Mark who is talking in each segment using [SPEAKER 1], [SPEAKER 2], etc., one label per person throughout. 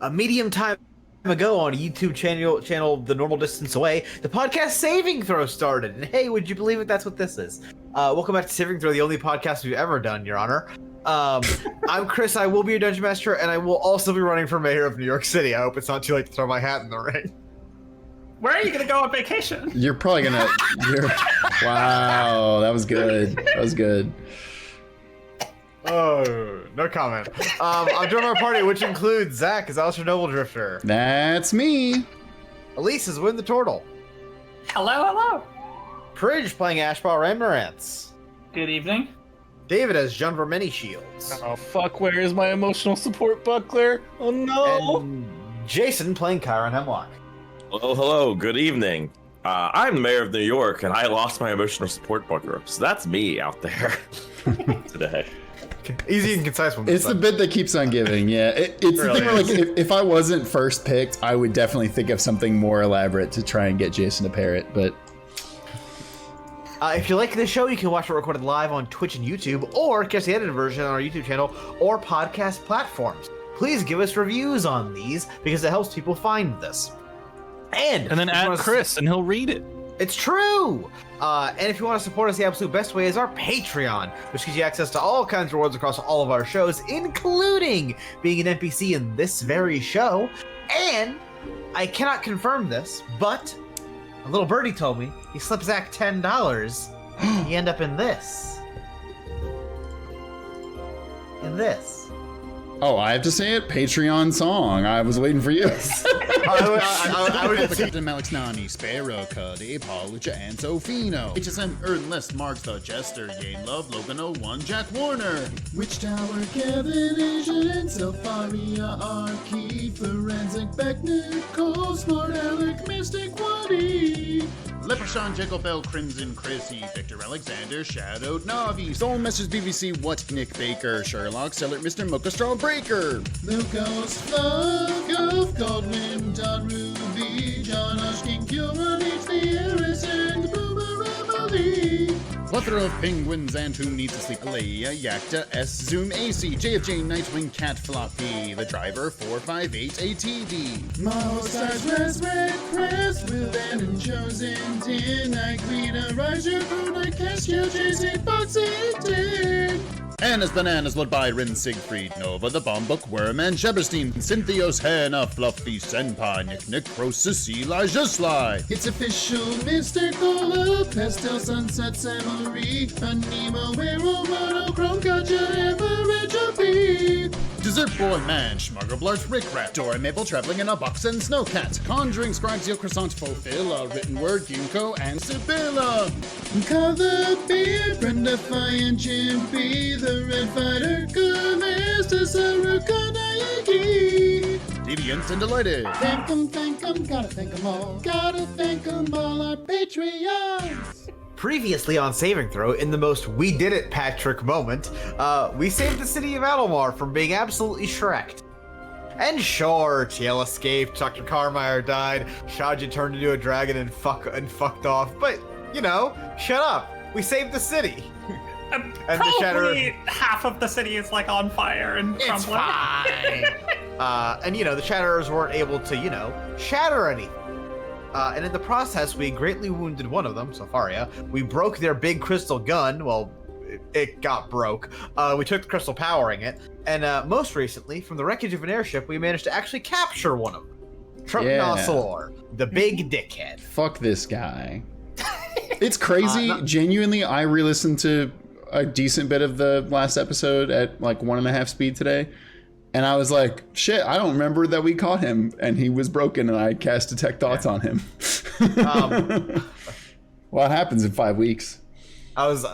[SPEAKER 1] A medium time ago on a YouTube channel The Normal Distance Away, the podcast Saving Throw started. And hey, would you believe it? That's what this is. Welcome back to Saving Throw, the only podcast we've ever done, Your Honor. I'm Chris. I will be your Dungeon Master, and I will also be running for mayor of New York City. I hope it's not too late to throw my hat in the ring.
[SPEAKER 2] Where are you going to go on vacation?
[SPEAKER 3] You're probably going to... Wow, that was good. That was good.
[SPEAKER 1] Oh, no comment. I'm joining our party, which includes Zach as Alistair Noble Drifter.
[SPEAKER 3] That's me.
[SPEAKER 1] Elise is Win the Turtle.
[SPEAKER 2] Hello, hello.
[SPEAKER 1] Prij playing Ashbal Ramarantz.
[SPEAKER 2] Good evening.
[SPEAKER 1] David as John Vermini Shields.
[SPEAKER 4] Oh fuck, where is my emotional support buckler? Oh no!
[SPEAKER 1] And Jason playing Kyron Hemlock.
[SPEAKER 5] Hello, good evening. I'm the mayor of New York, and I lost my emotional support buckler, so that's me out there today.
[SPEAKER 1] Easy and concise one.
[SPEAKER 3] It's the bit that keeps on giving, yeah. It's really the thing where, like, if I wasn't first picked, I would definitely think of something more elaborate to try and get Jason to pair it, but...
[SPEAKER 1] if you like this show, you can watch it recorded live on Twitch and YouTube, or catch the edited version on our YouTube channel or podcast platforms. Please give us reviews on these, because it helps people find this. And
[SPEAKER 4] then add Chris, and he'll read it.
[SPEAKER 1] It's true! And if you want to support us, the absolute best way is our Patreon, which gives you access to all kinds of rewards across all of our shows, including being an NPC in this very show. And I cannot confirm this, but a little birdie told me he slipped Zach $10. You end up in this. In this.
[SPEAKER 3] Oh, I have to say it? Patreon song. I was waiting for you.
[SPEAKER 1] I would just
[SPEAKER 3] Captain Malix Nani, Sparrow, Cuddy, Paulucha, and Sofino. HSM Earnless, Marks the Jester, Yane Love, Logan 01, Jack Warner. Witch Tower, Kevin, Asian, and Selfaria, Arky, Forensic, Beck, Nicole, Smart Alec, Mystic, Waddy. Leprechaun, Jekyll Bell, Crimson, Chrissy, Victor Alexander, Shadowed Navi, Soul Message BBC, What, Nick Baker, Sherlock, Seller, Mr. Mocha Straw Breaker, Lucas, Flug, of Godwin, Don Ruby, John Osh, King Curon, H. the Heiress, and Boomer Emily. Plethora of penguins and who needs to sleep. Leia, Yakta, S, Zoom, AC, JFJ, Nightwing, Cat, Floppy, The Driver, 458, ATD. Maho Stars, Res, Red, Crest, Will, and Chosen, Tin, Nigrita, Riser, Brunei, Casio, JC, Fox, 18. Anna's Bananas, led by Rin Siegfried, Nova, the Bomb Book, Worm, and Sheberstein, Cynthios, Hannah, Fluffy, Senpai, Nick, Necrosis, Elijah Sly. It's official, Mr. Cola, Pastel, Sunset, Samurai, Anemo, Arrow, Monochrome, Gotcha, Average, B. Dessert Boy, Man, Schmuggleblarts, Rick Rat, Dora Mabel, Traveling in a Box, and Snowcat, Conjuring, Scragsio, Croissant, Fulfilla, Written Word, Ginkgo, and Sibylla. Color Beer, Brenda, and Jimpy, The Red Fighter, Kumesta, Saruka, Naiki. Deviant and Delighted. Thank 'em, gotta thank 'em all. Gotta thank 'em all, our Patreons.
[SPEAKER 1] Previously on Saving Throw, in the most we did it Patrick moment, we saved the city of Adelmar from being absolutely shreked. And sure, TL escaped, Dr. Carmire died, Shaja turned into a dragon and fucked off, but, you know, shut up. We saved the city.
[SPEAKER 2] And
[SPEAKER 1] the
[SPEAKER 2] probably half of the city is like on fire and
[SPEAKER 1] It's
[SPEAKER 2] crumbling.
[SPEAKER 1] fine. And, you know, the Shatterers weren't able to, you know, shatter anything. And in the process, we greatly wounded one of them, Safaria. We broke their big crystal gun. Well, it got broke. We took the crystal powering it. And most recently, from the wreckage of an airship, we managed to actually capture one of them. Trotan Oscellor, the big dickhead.
[SPEAKER 3] Fuck this guy. It's crazy. Genuinely, I re-listened to a decent bit of the last episode at like 1.5 speed today. And I was like, shit, I don't remember that we caught him and he was broken and I cast Detect Thoughts on him. Well, it happens in 5 weeks.
[SPEAKER 1] I was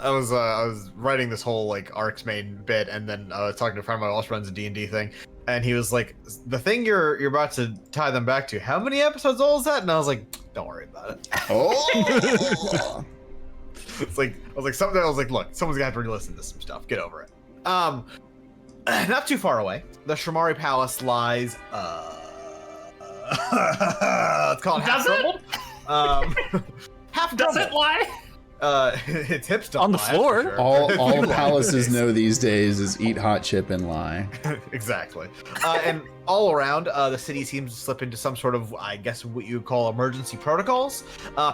[SPEAKER 1] writing this whole like Arcs main bit and then talking to a friend of mine who also runs a D&D thing. And he was like, the thing you're about to tie them back to, how many episodes old is that? And I was like, don't worry about it.
[SPEAKER 3] Oh!
[SPEAKER 1] I was like, look, someone's gonna have to re-listen to some stuff. Get over it. Not too far away, the Shamari Palace lies. Let's call it half crumbled. Half
[SPEAKER 2] Does
[SPEAKER 1] crumbled.
[SPEAKER 2] it lie?
[SPEAKER 1] Its hips don't
[SPEAKER 4] On the
[SPEAKER 1] lie, that's
[SPEAKER 4] floor.
[SPEAKER 1] for sure.
[SPEAKER 3] All
[SPEAKER 1] You
[SPEAKER 3] palaces
[SPEAKER 1] lie.
[SPEAKER 3] know these days is eat hot chip and lie.
[SPEAKER 1] Exactly. And all around, the city seems to slip into some sort of, I guess, what you would call emergency protocols.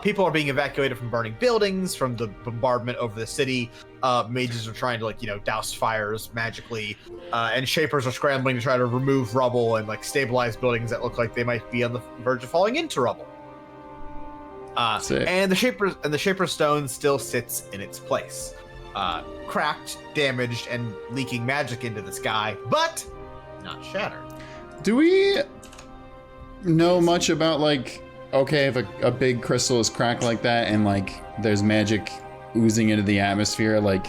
[SPEAKER 1] People are being evacuated from burning buildings, from the bombardment over the city. Mages are trying to, like, douse fires magically. And shapers are scrambling to try to remove rubble and, like, stabilize buildings that look like they might be on the verge of falling into rubble.
[SPEAKER 3] Sick.
[SPEAKER 1] And the Shaper's Stone still sits in its place. Cracked, damaged, and leaking magic into the sky, but not shattered.
[SPEAKER 3] Do we know much about, like, okay, if a big crystal is cracked like that and, like, there's magic oozing into the atmosphere, like,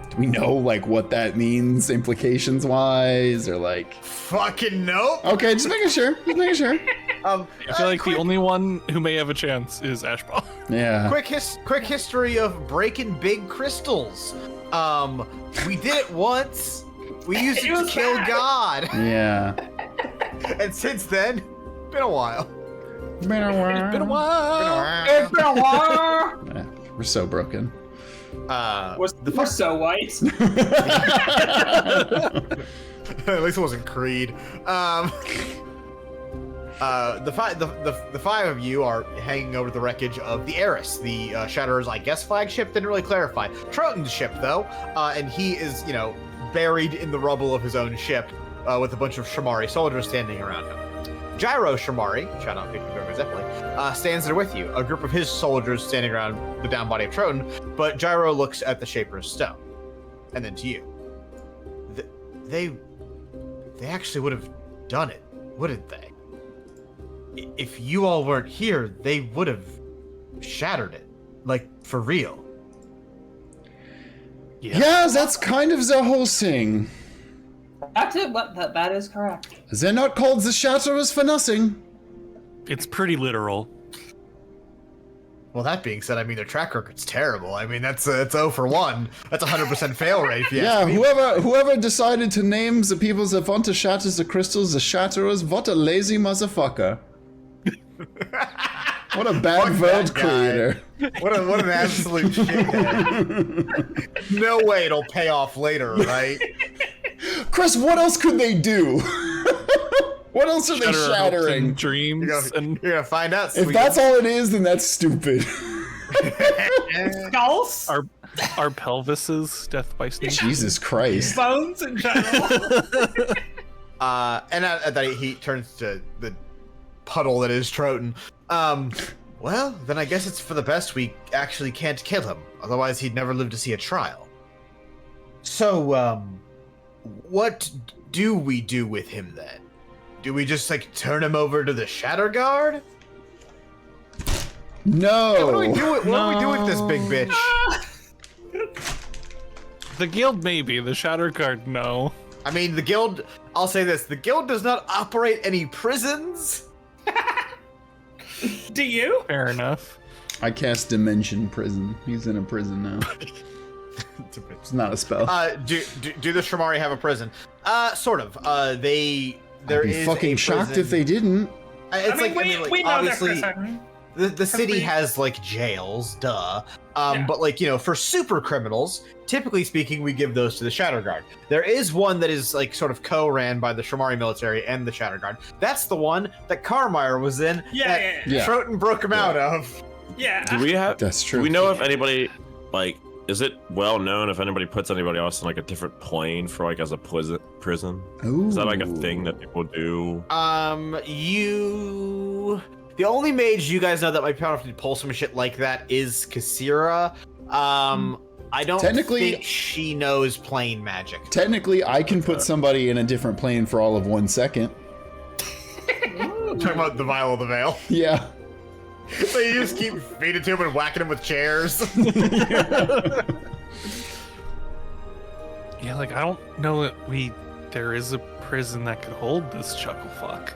[SPEAKER 3] do we know, like, what that means implications-wise, or, like...
[SPEAKER 1] Fucking nope!
[SPEAKER 3] Okay, just making sure.
[SPEAKER 4] I feel like the only one who may have a chance is Ashball.
[SPEAKER 3] Yeah.
[SPEAKER 1] Quick history of breaking big crystals. We did it once. We used it to
[SPEAKER 2] was
[SPEAKER 1] kill
[SPEAKER 2] bad.
[SPEAKER 1] God.
[SPEAKER 3] Yeah.
[SPEAKER 1] And since then, been a while.
[SPEAKER 3] Been a while.
[SPEAKER 4] It's been a while.
[SPEAKER 2] It's been a while.
[SPEAKER 3] Yeah, we're so broken.
[SPEAKER 2] We're so white.
[SPEAKER 1] At least it wasn't Creed. The five of you are hanging over the wreckage of the Eris, the Shatterer's, I guess, flagship. Didn't really clarify. Trotan's ship, though, and he is, buried in the rubble of his own ship with a bunch of Shamari soldiers standing around him. Gyro Shamari, shout out Victor Zeppeli, stands there with you, a group of his soldiers standing around the down body of Trotan, but Gyro looks at the Shaper's Stone, and then to you. They actually would have done it, wouldn't they? If you all weren't here, they would have shattered it. Like, for real.
[SPEAKER 3] Yeah, that's kind of the whole thing.
[SPEAKER 2] That's it. That is correct.
[SPEAKER 3] They're not called the Shatterers for nothing.
[SPEAKER 4] It's pretty literal.
[SPEAKER 1] Well, that being said, I mean, their track record's terrible. I mean, it's 0 for 1. That's 100% fail rate. If you
[SPEAKER 3] Yeah,
[SPEAKER 1] ask me.
[SPEAKER 3] whoever decided to name the people that want to shatter the crystals the Shatterers, what a lazy motherfucker. What a bad
[SPEAKER 1] Fuck
[SPEAKER 3] world
[SPEAKER 1] that guy.
[SPEAKER 3] creator.
[SPEAKER 1] What an absolute shithead. No way it'll pay off later, right?
[SPEAKER 3] Chris, what else could they do? What else are they
[SPEAKER 4] Shatter our hopes
[SPEAKER 3] shattering?
[SPEAKER 4] and dreams and
[SPEAKER 1] You're gonna find out.
[SPEAKER 3] If that's all it is, then that's stupid.
[SPEAKER 2] Skulls,
[SPEAKER 4] our pelvises, death by snake.
[SPEAKER 3] Jesus Christ.
[SPEAKER 2] bones in general.
[SPEAKER 1] And at that he turns to the puddle that is Trotan. Well, then I guess it's for the best we actually can't kill him. Otherwise, he'd never live to see a trial. So, what do we do with him then? Do we just, like, turn him over to the Shatter Guard?
[SPEAKER 3] No.
[SPEAKER 1] What do we do with this big bitch?
[SPEAKER 4] The guild maybe, the Shatter Guard no.
[SPEAKER 1] I mean, the guild, I'll say this, the guild does not operate any prisons.
[SPEAKER 2] Do you?
[SPEAKER 4] Fair enough.
[SPEAKER 3] I cast Dimension Prison. He's in a prison now. It's not a spell.
[SPEAKER 1] Do the Shamari have a prison? Sort of.
[SPEAKER 3] I'd be
[SPEAKER 1] There is
[SPEAKER 3] fucking
[SPEAKER 1] a
[SPEAKER 3] shocked
[SPEAKER 1] prison.
[SPEAKER 3] if they didn't.
[SPEAKER 2] We know they're
[SPEAKER 1] obviously,
[SPEAKER 2] prison.
[SPEAKER 1] the city
[SPEAKER 2] we-
[SPEAKER 1] has, like, jails, duh.
[SPEAKER 2] Yeah.
[SPEAKER 1] But, like, for super criminals, typically speaking, we give those to the Shatter Guard. There is one that is, like, sort of co-ran by the Shamari military and the Shatter Guard. That's the one that Carmire was in.
[SPEAKER 2] Yeah.
[SPEAKER 3] Yeah.
[SPEAKER 1] Trotan broke him out of.
[SPEAKER 2] Yeah.
[SPEAKER 5] Do we have?
[SPEAKER 3] That's true.
[SPEAKER 5] Do we know if anybody, like, is it well known if anybody puts anybody else in, like, a different plane for, like, as a prison?
[SPEAKER 3] Ooh.
[SPEAKER 5] Is that, like, a thing that people do?
[SPEAKER 1] The only mage you guys know that might be able to pull some shit like that is Kasira. I don't
[SPEAKER 3] Technically-
[SPEAKER 1] think she knows plane magic.
[SPEAKER 3] Technically, I can put somebody in a different plane for all of 1 second.
[SPEAKER 1] Talking about the Vial of the Veil.
[SPEAKER 3] Yeah.
[SPEAKER 1] So you just keep feeding to him and whacking him with chairs.
[SPEAKER 4] Yeah, like I don't know that there is a prison that could hold this chucklefuck.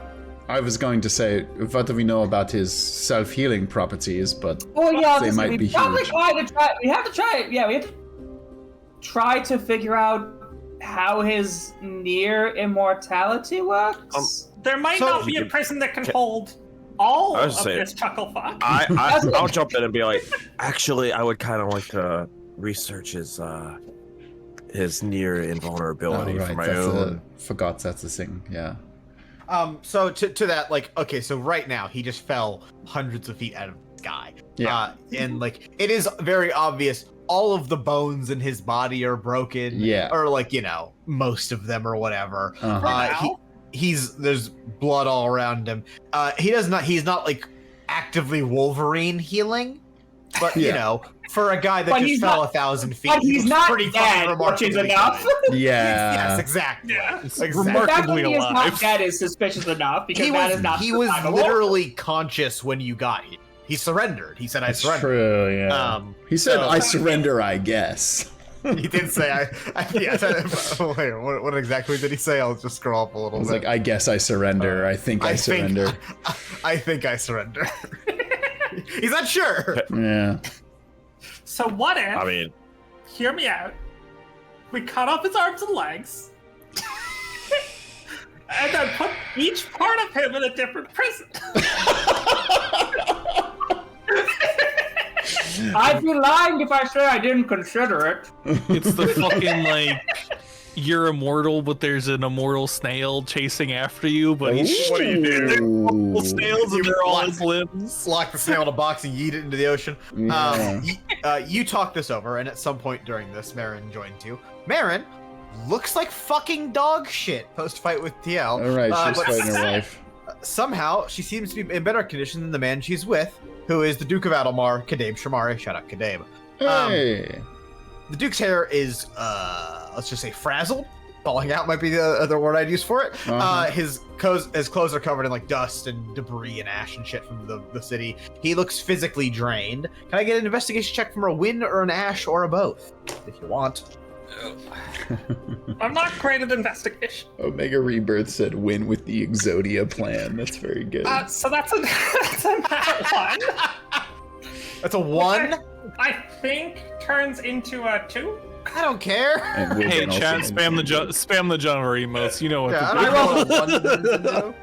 [SPEAKER 3] I was going to say, what do we know about his self-healing properties, but
[SPEAKER 2] Well, yeah,
[SPEAKER 3] they might be
[SPEAKER 2] probably
[SPEAKER 3] huge.
[SPEAKER 2] We have to try. Yeah, we have to try to figure out how his near immortality works. There might
[SPEAKER 1] So-
[SPEAKER 2] not be a prison that can hold all
[SPEAKER 5] I was
[SPEAKER 2] of
[SPEAKER 5] saying-
[SPEAKER 2] this chuckle fuck.
[SPEAKER 5] I'll jump in and be like, actually, I would kind of like to research his near invulnerability for my own.
[SPEAKER 3] Forgot that's a thing. Yeah.
[SPEAKER 1] So to that, like, okay, so right now he just fell hundreds of feet out of the sky.
[SPEAKER 3] Yeah.
[SPEAKER 1] And like, it is very obvious all of the bones in his body are broken.
[SPEAKER 3] Yeah.
[SPEAKER 1] Or like, you know, most of them or whatever.
[SPEAKER 3] Uh-huh.
[SPEAKER 1] There's blood all around him. He's not like actively Wolverine healing, but you
[SPEAKER 3] Yeah.
[SPEAKER 1] know, for a guy that
[SPEAKER 2] But
[SPEAKER 1] just
[SPEAKER 2] he's
[SPEAKER 1] fell
[SPEAKER 2] not-
[SPEAKER 1] 1,000 feet,
[SPEAKER 2] But
[SPEAKER 1] he
[SPEAKER 2] he's
[SPEAKER 1] looks
[SPEAKER 2] not
[SPEAKER 1] pretty
[SPEAKER 2] dead,
[SPEAKER 1] fucking
[SPEAKER 2] which is
[SPEAKER 1] remarkably
[SPEAKER 2] enough.
[SPEAKER 1] good.
[SPEAKER 3] Yeah.
[SPEAKER 1] Yes, exactly.
[SPEAKER 2] Yeah.
[SPEAKER 1] Exactly.
[SPEAKER 2] The fact that
[SPEAKER 4] Remarkably
[SPEAKER 2] he is not
[SPEAKER 4] alive.
[SPEAKER 2] dead is suspicious enough because that is not
[SPEAKER 1] he was
[SPEAKER 2] survivable.
[SPEAKER 1] literally conscious when you got here. He surrendered. He said, "I
[SPEAKER 3] That's
[SPEAKER 1] surrender."
[SPEAKER 3] true. Yeah. He said,
[SPEAKER 1] so-
[SPEAKER 3] "I surrender, I guess."
[SPEAKER 1] He did say, Wait, what exactly did he say? I'll just scroll up a little
[SPEAKER 3] It's
[SPEAKER 1] bit.
[SPEAKER 3] like, "I guess I surrender. I think I surrender."
[SPEAKER 1] I think I surrender. He's not sure.
[SPEAKER 3] Yeah.
[SPEAKER 2] So what if?
[SPEAKER 5] I mean,
[SPEAKER 2] Hear me out. We cut off his arms and legs, and then put each part of him in a different prison. I'd be lying if I say I didn't consider it.
[SPEAKER 4] It's the fucking like you're immortal, but there's an immortal snail chasing after you. But he's
[SPEAKER 1] What do you do?
[SPEAKER 4] They're multiple snails and they're all
[SPEAKER 1] block-
[SPEAKER 4] his limbs.
[SPEAKER 1] Lock the snail in a box and yeet it into the ocean.
[SPEAKER 3] Yeah.
[SPEAKER 1] You talk this over, and at some point during this, Marin joined you. Marin looks like fucking dog shit post-fight with TL.
[SPEAKER 3] All right, she's
[SPEAKER 1] but
[SPEAKER 3] fighting her wife.
[SPEAKER 1] somehow she seems to be in better condition than the man she's with, who is the Duke of Adelmar, Kadeb Shamari. Shout out Kadeb.
[SPEAKER 3] Hey.
[SPEAKER 1] The Duke's hair is, let's just say, frazzled. Falling out might be the other word I'd use for it.
[SPEAKER 3] Uh-huh.
[SPEAKER 1] His clothes are covered in like dust and debris and ash and shit from the city. He looks physically drained. Can I get an investigation check from a win or an ash or a both, if you want?
[SPEAKER 2] I'm not great at investigation.
[SPEAKER 3] Omega Rebirth said, "Win with the Exodia plan." That's very good.
[SPEAKER 2] So that's a nat one.
[SPEAKER 1] That's a 1.
[SPEAKER 2] I think turns into a 2.
[SPEAKER 1] I don't care.
[SPEAKER 3] And win
[SPEAKER 4] Hey,
[SPEAKER 3] can also
[SPEAKER 4] Chad,
[SPEAKER 3] win
[SPEAKER 4] spam the genre emotes. You know what
[SPEAKER 1] Yeah,
[SPEAKER 4] to
[SPEAKER 1] I
[SPEAKER 4] do.
[SPEAKER 1] rolled a 1. Nintendo.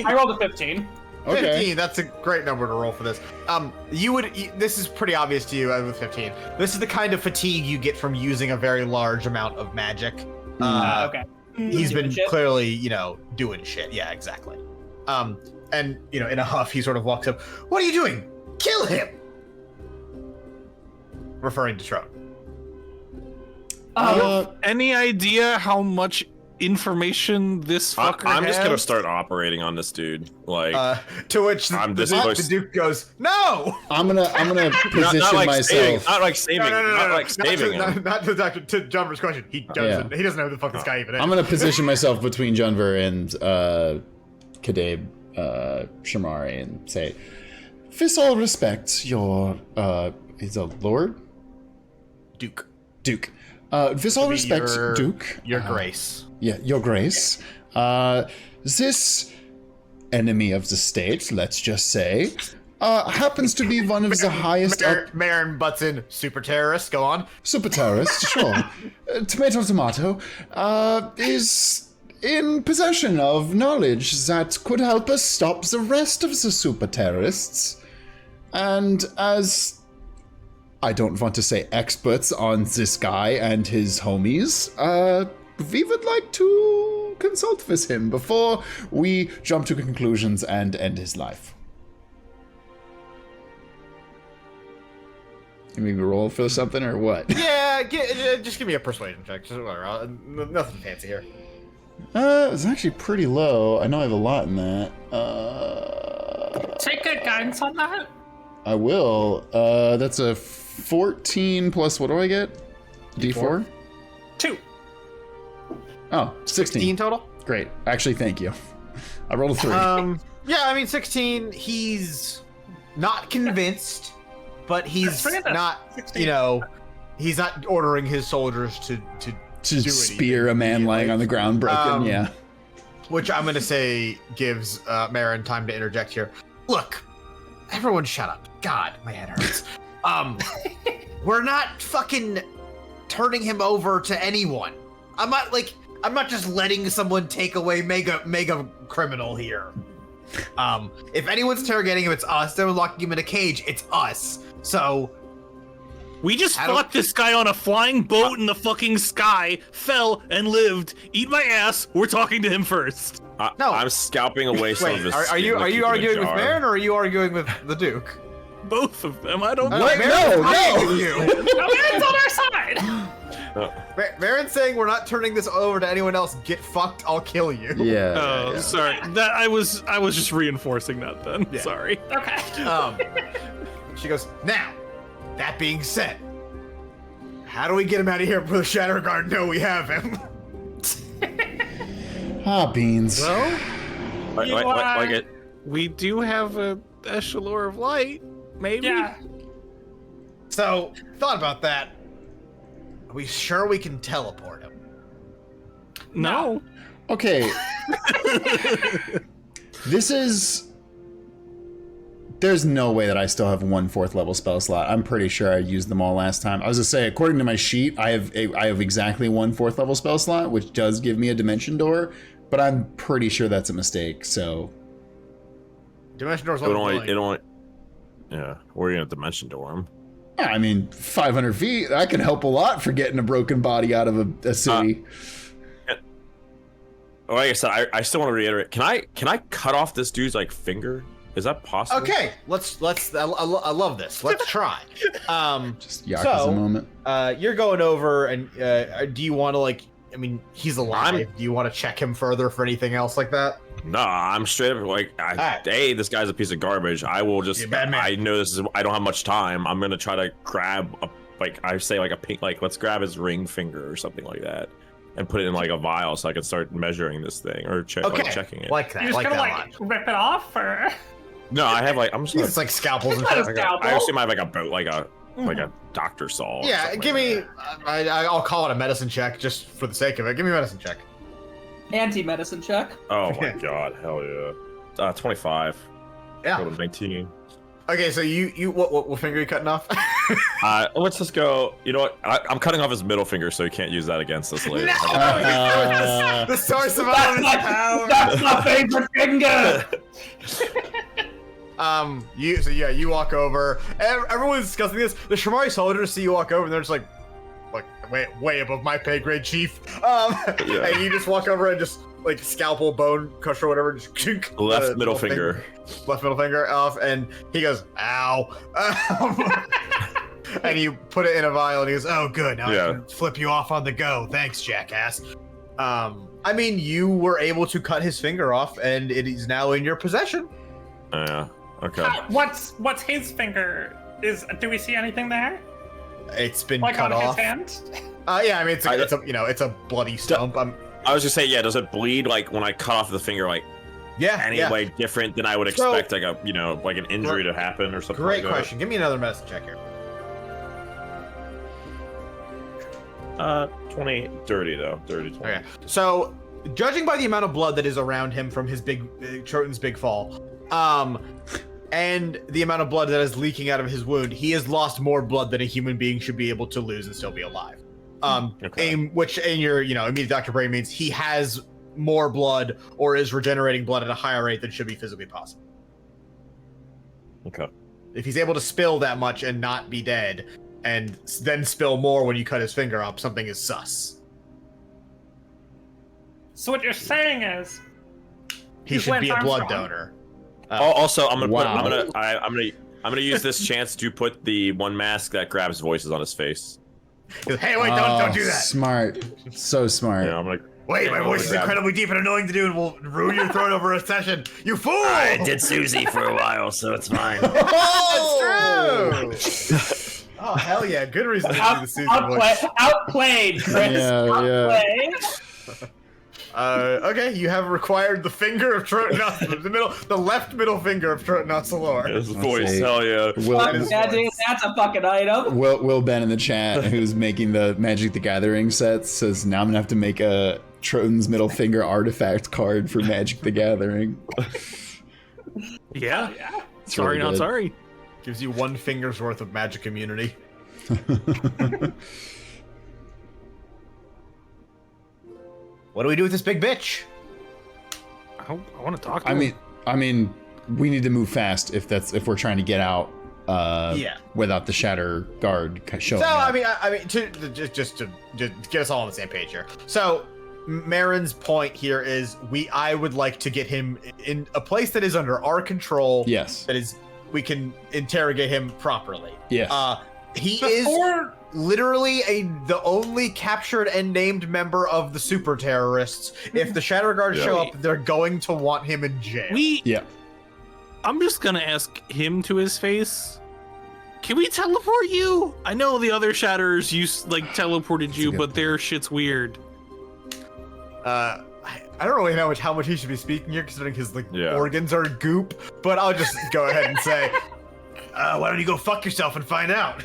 [SPEAKER 2] I rolled a 15.
[SPEAKER 3] Okay.
[SPEAKER 1] 15. That's a great number to roll for this. This is pretty obvious to you with 15. This is the kind of fatigue you get from using a very large amount of magic.
[SPEAKER 2] Okay.
[SPEAKER 1] He's
[SPEAKER 2] Doing
[SPEAKER 1] been
[SPEAKER 2] shit.
[SPEAKER 1] clearly, doing shit. Yeah, exactly. And in a huff, he sort of walks up. What are you doing? Kill him! Referring to Trotan.
[SPEAKER 4] Any idea how much information this fucker
[SPEAKER 5] I'm just gonna
[SPEAKER 4] has?
[SPEAKER 5] start operating on this dude. Like,
[SPEAKER 1] To which
[SPEAKER 5] I'm
[SPEAKER 1] the
[SPEAKER 5] just-
[SPEAKER 1] Duke goes, "No!"
[SPEAKER 3] I'm gonna position
[SPEAKER 5] not like
[SPEAKER 3] myself.
[SPEAKER 5] saving, not like saving,
[SPEAKER 1] No.
[SPEAKER 5] not like saving him.
[SPEAKER 1] Not to Jumper's question. He doesn't know who the fuck this guy even is.
[SPEAKER 3] I'm gonna position myself between Junver and Kadeb Shamari and say, "With all respect, your is a lord
[SPEAKER 1] Duke.
[SPEAKER 3] Duke. With all
[SPEAKER 1] be
[SPEAKER 3] respect,
[SPEAKER 1] your-
[SPEAKER 3] Duke.
[SPEAKER 1] Your Grace.
[SPEAKER 3] Yeah, your grace. This enemy of the state, let's just say, happens to be one of the highest up
[SPEAKER 1] Marin butts in. Super terrorist. Go on.
[SPEAKER 3] super terrorist, sure. Tomato, is in possession of knowledge that could help us stop the rest of the super terrorists. And as I don't want to say experts on this guy and his homies, we would like to consult with him before we jump to conclusions and end his life. You maybe roll for something or what?
[SPEAKER 1] Yeah, just give me a persuasion check. Just whatever. Nothing fancy here.
[SPEAKER 3] It's actually pretty low. I know I have a lot in that.
[SPEAKER 2] Take good guidance on that.
[SPEAKER 3] I will. That's a 14 plus, what do I get? D4?
[SPEAKER 2] 2.
[SPEAKER 3] Oh, 16.
[SPEAKER 1] total?
[SPEAKER 3] Great. Actually, thank you. I rolled a 3.
[SPEAKER 1] Yeah, I mean, 16, he's not convinced, but he's
[SPEAKER 2] Bring it up.
[SPEAKER 1] not,
[SPEAKER 2] 16.
[SPEAKER 1] he's not ordering his soldiers to
[SPEAKER 3] to
[SPEAKER 1] do
[SPEAKER 3] spear a
[SPEAKER 1] anything
[SPEAKER 3] man lying on the ground broken, yeah.
[SPEAKER 1] Which I'm going to say gives Marin time to interject here. Look, everyone shut up. God, my head hurts. We're not fucking turning him over to anyone. I'm not just letting someone take away mega criminal here. If anyone's interrogating him, it's us. They're locking him in a cage. It's us. So
[SPEAKER 4] We just fought this guy on a flying boat in the fucking sky, fell and lived. Eat my ass. We're talking to him first.
[SPEAKER 1] No.
[SPEAKER 5] I'm scalping away some of
[SPEAKER 1] wait,
[SPEAKER 5] his.
[SPEAKER 1] are you arguing with Marin or are you arguing with the Duke?
[SPEAKER 4] Both of them. I don't know.
[SPEAKER 1] What? No.
[SPEAKER 2] Marin's on our side.
[SPEAKER 1] Marin's saying we're not turning this over to anyone else. Get fucked. I'll kill you.
[SPEAKER 3] Yeah.
[SPEAKER 4] Oh, sorry. That I was just reinforcing that then.
[SPEAKER 1] Yeah.
[SPEAKER 4] Sorry.
[SPEAKER 2] Okay.
[SPEAKER 1] She goes, now, that being said, how do we get him out of here before the Shadow Guard know we have him?
[SPEAKER 3] Beans.
[SPEAKER 1] Well,
[SPEAKER 4] We do have a Oscellor of Light, maybe?
[SPEAKER 2] Yeah.
[SPEAKER 1] so, thought about that. Are we sure we can teleport him?
[SPEAKER 4] No.
[SPEAKER 3] Okay. This is... There's no way that I still have one 4th level spell slot. I'm pretty sure I used them all last time. I was gonna say, according to my sheet, I have exactly one 4th level spell slot, which does give me a dimension door, but I'm pretty sure that's a mistake, so...
[SPEAKER 1] Dimension door's
[SPEAKER 5] It only. Yeah, we're gonna dimension door him.
[SPEAKER 3] I mean, 500 feet, that could help a lot for getting a broken body out of a city.
[SPEAKER 5] Like I said, I still want to reiterate. Can I cut off this dude's like finger? Is that possible?
[SPEAKER 1] Okay, let's. I love this. Let's try.
[SPEAKER 3] Just Yakuza moment.
[SPEAKER 1] You're going over, and do you want to like? I mean, he's alive. Do you want to check him further for anything else like that?
[SPEAKER 5] No, I'm straight up like, hey, this guy's a piece of garbage. I will just.
[SPEAKER 1] You're a bad man.
[SPEAKER 5] I know this is. I don't have much time. I'm gonna try to grab a a pink. Like, let's grab his ring finger or something like that, and put it in like a vial so I can start measuring this thing or checking it.
[SPEAKER 1] Like that.
[SPEAKER 2] You're just
[SPEAKER 1] like
[SPEAKER 2] gonna
[SPEAKER 1] that
[SPEAKER 2] like rip it off, or?
[SPEAKER 5] No, I have like I'm just.
[SPEAKER 1] It's like scalpels and
[SPEAKER 2] Not a
[SPEAKER 1] shit.
[SPEAKER 2] scalpel.
[SPEAKER 5] I assume I have like a boat, like a doctor saw. or
[SPEAKER 1] Yeah,
[SPEAKER 5] something
[SPEAKER 1] give
[SPEAKER 5] like
[SPEAKER 1] me.
[SPEAKER 5] that.
[SPEAKER 1] I'll call it a medicine check just for the sake of it. Give me a medicine check.
[SPEAKER 2] Anti-medicine check.
[SPEAKER 5] Oh my god, hell yeah. 25.
[SPEAKER 1] Yeah.
[SPEAKER 5] Go to 19.
[SPEAKER 1] Okay, so you what finger are you cutting off?
[SPEAKER 5] Let's just go. You know what? I'm cutting off his middle finger so he can't use that against us later.
[SPEAKER 1] The source of all his power.
[SPEAKER 2] That's my favorite finger.
[SPEAKER 1] You walk over. Everyone's discussing this. The Shamari soldiers see you walk over, and they're just like way above my pay grade, chief. And you just walk over and just like scalpel, bone crusher, whatever. Just
[SPEAKER 5] Left middle finger.
[SPEAKER 1] Left middle finger off, and he goes, "Ow!" And you put it in a vial, and he goes, "Oh, good. Now I can flip you off on the go. Thanks, jackass." I mean, you were able to cut his finger off, and it is now in your possession.
[SPEAKER 5] Yeah. Okay.
[SPEAKER 2] What's his finger? Do we see anything there?
[SPEAKER 1] It's been
[SPEAKER 2] Like
[SPEAKER 1] cut
[SPEAKER 2] on
[SPEAKER 1] off.
[SPEAKER 2] his hand?
[SPEAKER 1] Yeah, I mean, it's a bloody stump.
[SPEAKER 5] I was just saying, yeah. Does it bleed like when I cut off the finger, like any way different than I would expect, like like an injury to happen or something?
[SPEAKER 1] Great
[SPEAKER 5] like
[SPEAKER 1] question. Give me another medicine check here.
[SPEAKER 5] 20, dirty though, dirty 20.
[SPEAKER 1] Okay. So, judging by the amount of blood that is around him from his Trotan's big fall, and the amount of blood that is leaking out of his wound, he has lost more blood than a human being should be able to lose and still be alive. Which in your, immediate doctor brain means he has more blood or is regenerating blood at a higher rate than should be physically possible.
[SPEAKER 5] Okay.
[SPEAKER 1] If he's able to spill that much and not be dead, and then spill more when you cut his finger up, something is sus.
[SPEAKER 2] So what you're saying is
[SPEAKER 1] He should be a blood donor.
[SPEAKER 5] Also, I'm gonna use this chance to put the one mask that grabs voices on his face.
[SPEAKER 1] Hey, wait! Don't do that.
[SPEAKER 3] Smart. So smart.
[SPEAKER 5] Yeah, I'm like,
[SPEAKER 1] Wait, my voice is incredibly deep and annoying to do, and will ruin your throat over a session. You fool!
[SPEAKER 5] I did Susie for a while, so it's fine.
[SPEAKER 1] Oh, it's true. Oh hell yeah! Good reason to do the Susie voice.
[SPEAKER 2] Outplayed, Chris.
[SPEAKER 3] Yeah,
[SPEAKER 2] Outplayed.
[SPEAKER 1] Okay, you have required the finger of Trotan Oscellor, the left middle finger of Trotan Oscellor.
[SPEAKER 5] His voice, hell yeah.
[SPEAKER 2] Yeah, dude, that's a fucking item.
[SPEAKER 3] Will Ben in the chat, who's making the Magic the Gathering sets, says now I'm gonna have to make a Trotan's middle finger artifact card for Magic the Gathering.
[SPEAKER 4] Yeah.
[SPEAKER 3] It's
[SPEAKER 4] Sorry,
[SPEAKER 3] really
[SPEAKER 4] not
[SPEAKER 3] good.
[SPEAKER 4] sorry.
[SPEAKER 1] Gives you 1 finger's worth of magic immunity. What do we do with this big bitch?
[SPEAKER 4] I want to talk to
[SPEAKER 3] I
[SPEAKER 4] him.
[SPEAKER 3] mean, I mean, we need to move fast if we're trying to get out. Without the Shatter Guard showing
[SPEAKER 1] So
[SPEAKER 3] up.
[SPEAKER 1] I mean, just to get us all on the same page here. So Marin's point here is I would like to get him in a place that is under our control.
[SPEAKER 3] Yes.
[SPEAKER 1] That is, we can interrogate him properly.
[SPEAKER 3] Yes.
[SPEAKER 1] He is literally the only captured and named member of the super terrorists. If the Shatter Guard show up, they're going to want him in jail.
[SPEAKER 4] I'm just gonna ask him to his face. Can we teleport you? I know the other Shatterers teleported you, but their shit's weird.
[SPEAKER 1] I don't really know how much he should be speaking here, considering his organs are goop. But I'll just go ahead and say, why don't you go fuck yourself and find out?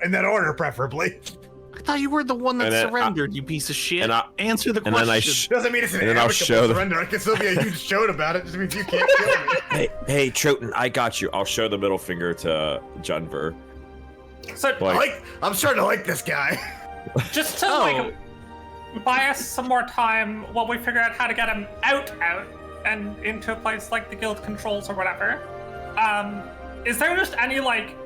[SPEAKER 1] In that order, preferably.
[SPEAKER 4] I thought you were the one that surrendered, you piece of shit. Answer the question.
[SPEAKER 1] Doesn't mean it's an amicable surrender. I can still be a huge shout about it. Just means you can't kill me.
[SPEAKER 5] Hey, Trotan, I got you. I'll show the middle finger to Junver.
[SPEAKER 2] So,
[SPEAKER 1] I'm starting to like this guy.
[SPEAKER 2] Just to buy us some more time while we figure out how to get him out, and into a place like the guild controls or whatever. Is there just any like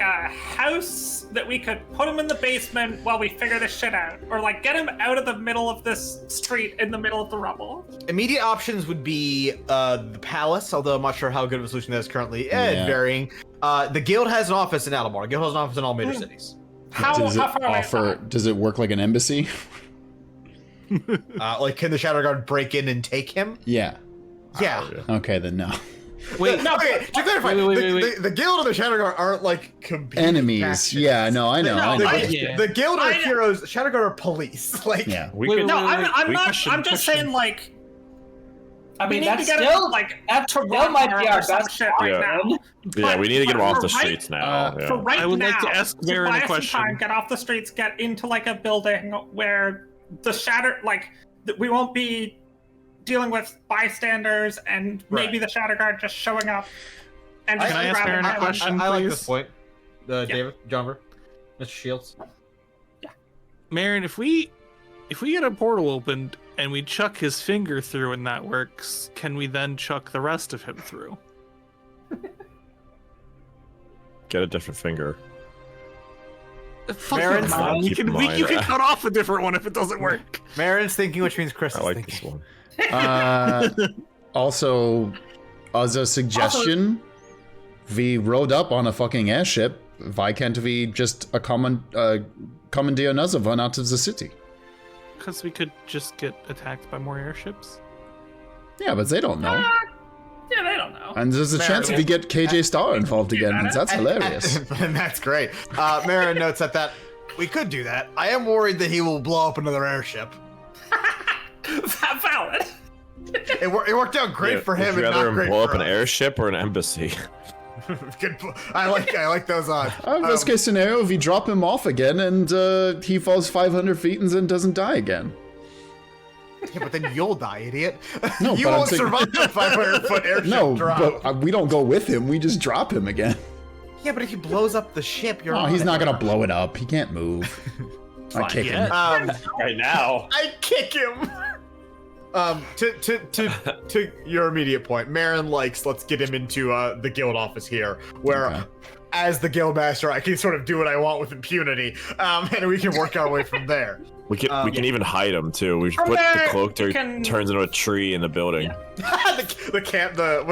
[SPEAKER 2] a house that we could put him in the basement while we figure this shit out, or get him out of the middle of this street in the middle of the rubble?
[SPEAKER 1] Immediate options would be the palace, although I'm not sure how good of a solution that is currently varying. The guild has an office in Altamore. The guild has an office in all major cities.
[SPEAKER 2] How far
[SPEAKER 3] does it work like an embassy?
[SPEAKER 1] Can the Shadow Guard break in and take him?
[SPEAKER 3] Yeah. Okay, then no.
[SPEAKER 4] Wait,
[SPEAKER 1] no. Okay, to clarify, the guild and the Shadow Guard aren't competing
[SPEAKER 3] enemies.
[SPEAKER 1] factions.
[SPEAKER 3] Yeah, no, I know.
[SPEAKER 1] The guild are heroes. Shadow Guard are police.
[SPEAKER 2] I'm just saying,
[SPEAKER 6] I mean,
[SPEAKER 2] we need
[SPEAKER 6] that's
[SPEAKER 2] to get
[SPEAKER 6] still
[SPEAKER 2] him,
[SPEAKER 6] that
[SPEAKER 2] to
[SPEAKER 6] might be our best
[SPEAKER 2] shit right now.
[SPEAKER 5] Yeah, we need to get him off the streets now.
[SPEAKER 2] For right
[SPEAKER 4] I would
[SPEAKER 2] now,
[SPEAKER 4] like to ask Marin a question.
[SPEAKER 2] Get off the streets, get into a building where the Shatter, we won't be dealing with bystanders and maybe the Shatter Guard just showing up. And
[SPEAKER 4] Can I ask Marin a question,
[SPEAKER 1] I like
[SPEAKER 4] please?
[SPEAKER 1] this point. David, Jonver, Mr. Shields.
[SPEAKER 2] Yeah.
[SPEAKER 4] Marin, if we get a portal opened and we chuck his finger through and that works, can we then chuck the rest of him through?
[SPEAKER 5] Get a different finger.
[SPEAKER 1] Marin's
[SPEAKER 4] you can cut off a different one if it doesn't work.
[SPEAKER 1] Marin's thinking, which means Chris is
[SPEAKER 5] I like
[SPEAKER 1] thinking.
[SPEAKER 5] this one.
[SPEAKER 3] Also, as a suggestion, we rode up on a fucking airship. Why can't we just commandeer another one out of the city?
[SPEAKER 4] Because we could just get attacked by more airships.
[SPEAKER 3] Yeah, but they don't know.
[SPEAKER 2] Yeah, they don't know.
[SPEAKER 3] And there's a chance we get KJ Star involved again, and that's hilarious.
[SPEAKER 1] And that's great. Marin notes that we could do that. I am worried that he will blow up another airship.
[SPEAKER 2] Valid.
[SPEAKER 1] It worked out great for him.
[SPEAKER 5] Would you
[SPEAKER 1] and
[SPEAKER 5] rather
[SPEAKER 1] not great
[SPEAKER 5] him blow up
[SPEAKER 1] for
[SPEAKER 5] an
[SPEAKER 1] us.
[SPEAKER 5] airship or an embassy?
[SPEAKER 1] I like those odds.
[SPEAKER 3] Worst case scenario, we drop him off again, and he falls 500 feet and then doesn't die again.
[SPEAKER 1] Yeah, but then you'll die, idiot.
[SPEAKER 3] No,
[SPEAKER 1] you
[SPEAKER 3] but I'm
[SPEAKER 1] won't
[SPEAKER 3] saying-
[SPEAKER 1] survive a 500-foot airship drop.
[SPEAKER 3] but we don't go with him. We just drop him again.
[SPEAKER 1] Yeah, but if he blows up the ship, you're.
[SPEAKER 3] Oh, he's not gonna blow it up. He can't move. I kick him.
[SPEAKER 5] Right now.
[SPEAKER 1] I kick him. To your immediate point, Marin let's get him into the guild office here, where as the guild master, I can sort of do what I want with impunity, and we can work our way from there.
[SPEAKER 5] We can even hide him too. We should put the cloak there, turns into a tree in the building.
[SPEAKER 1] What is it? The camo?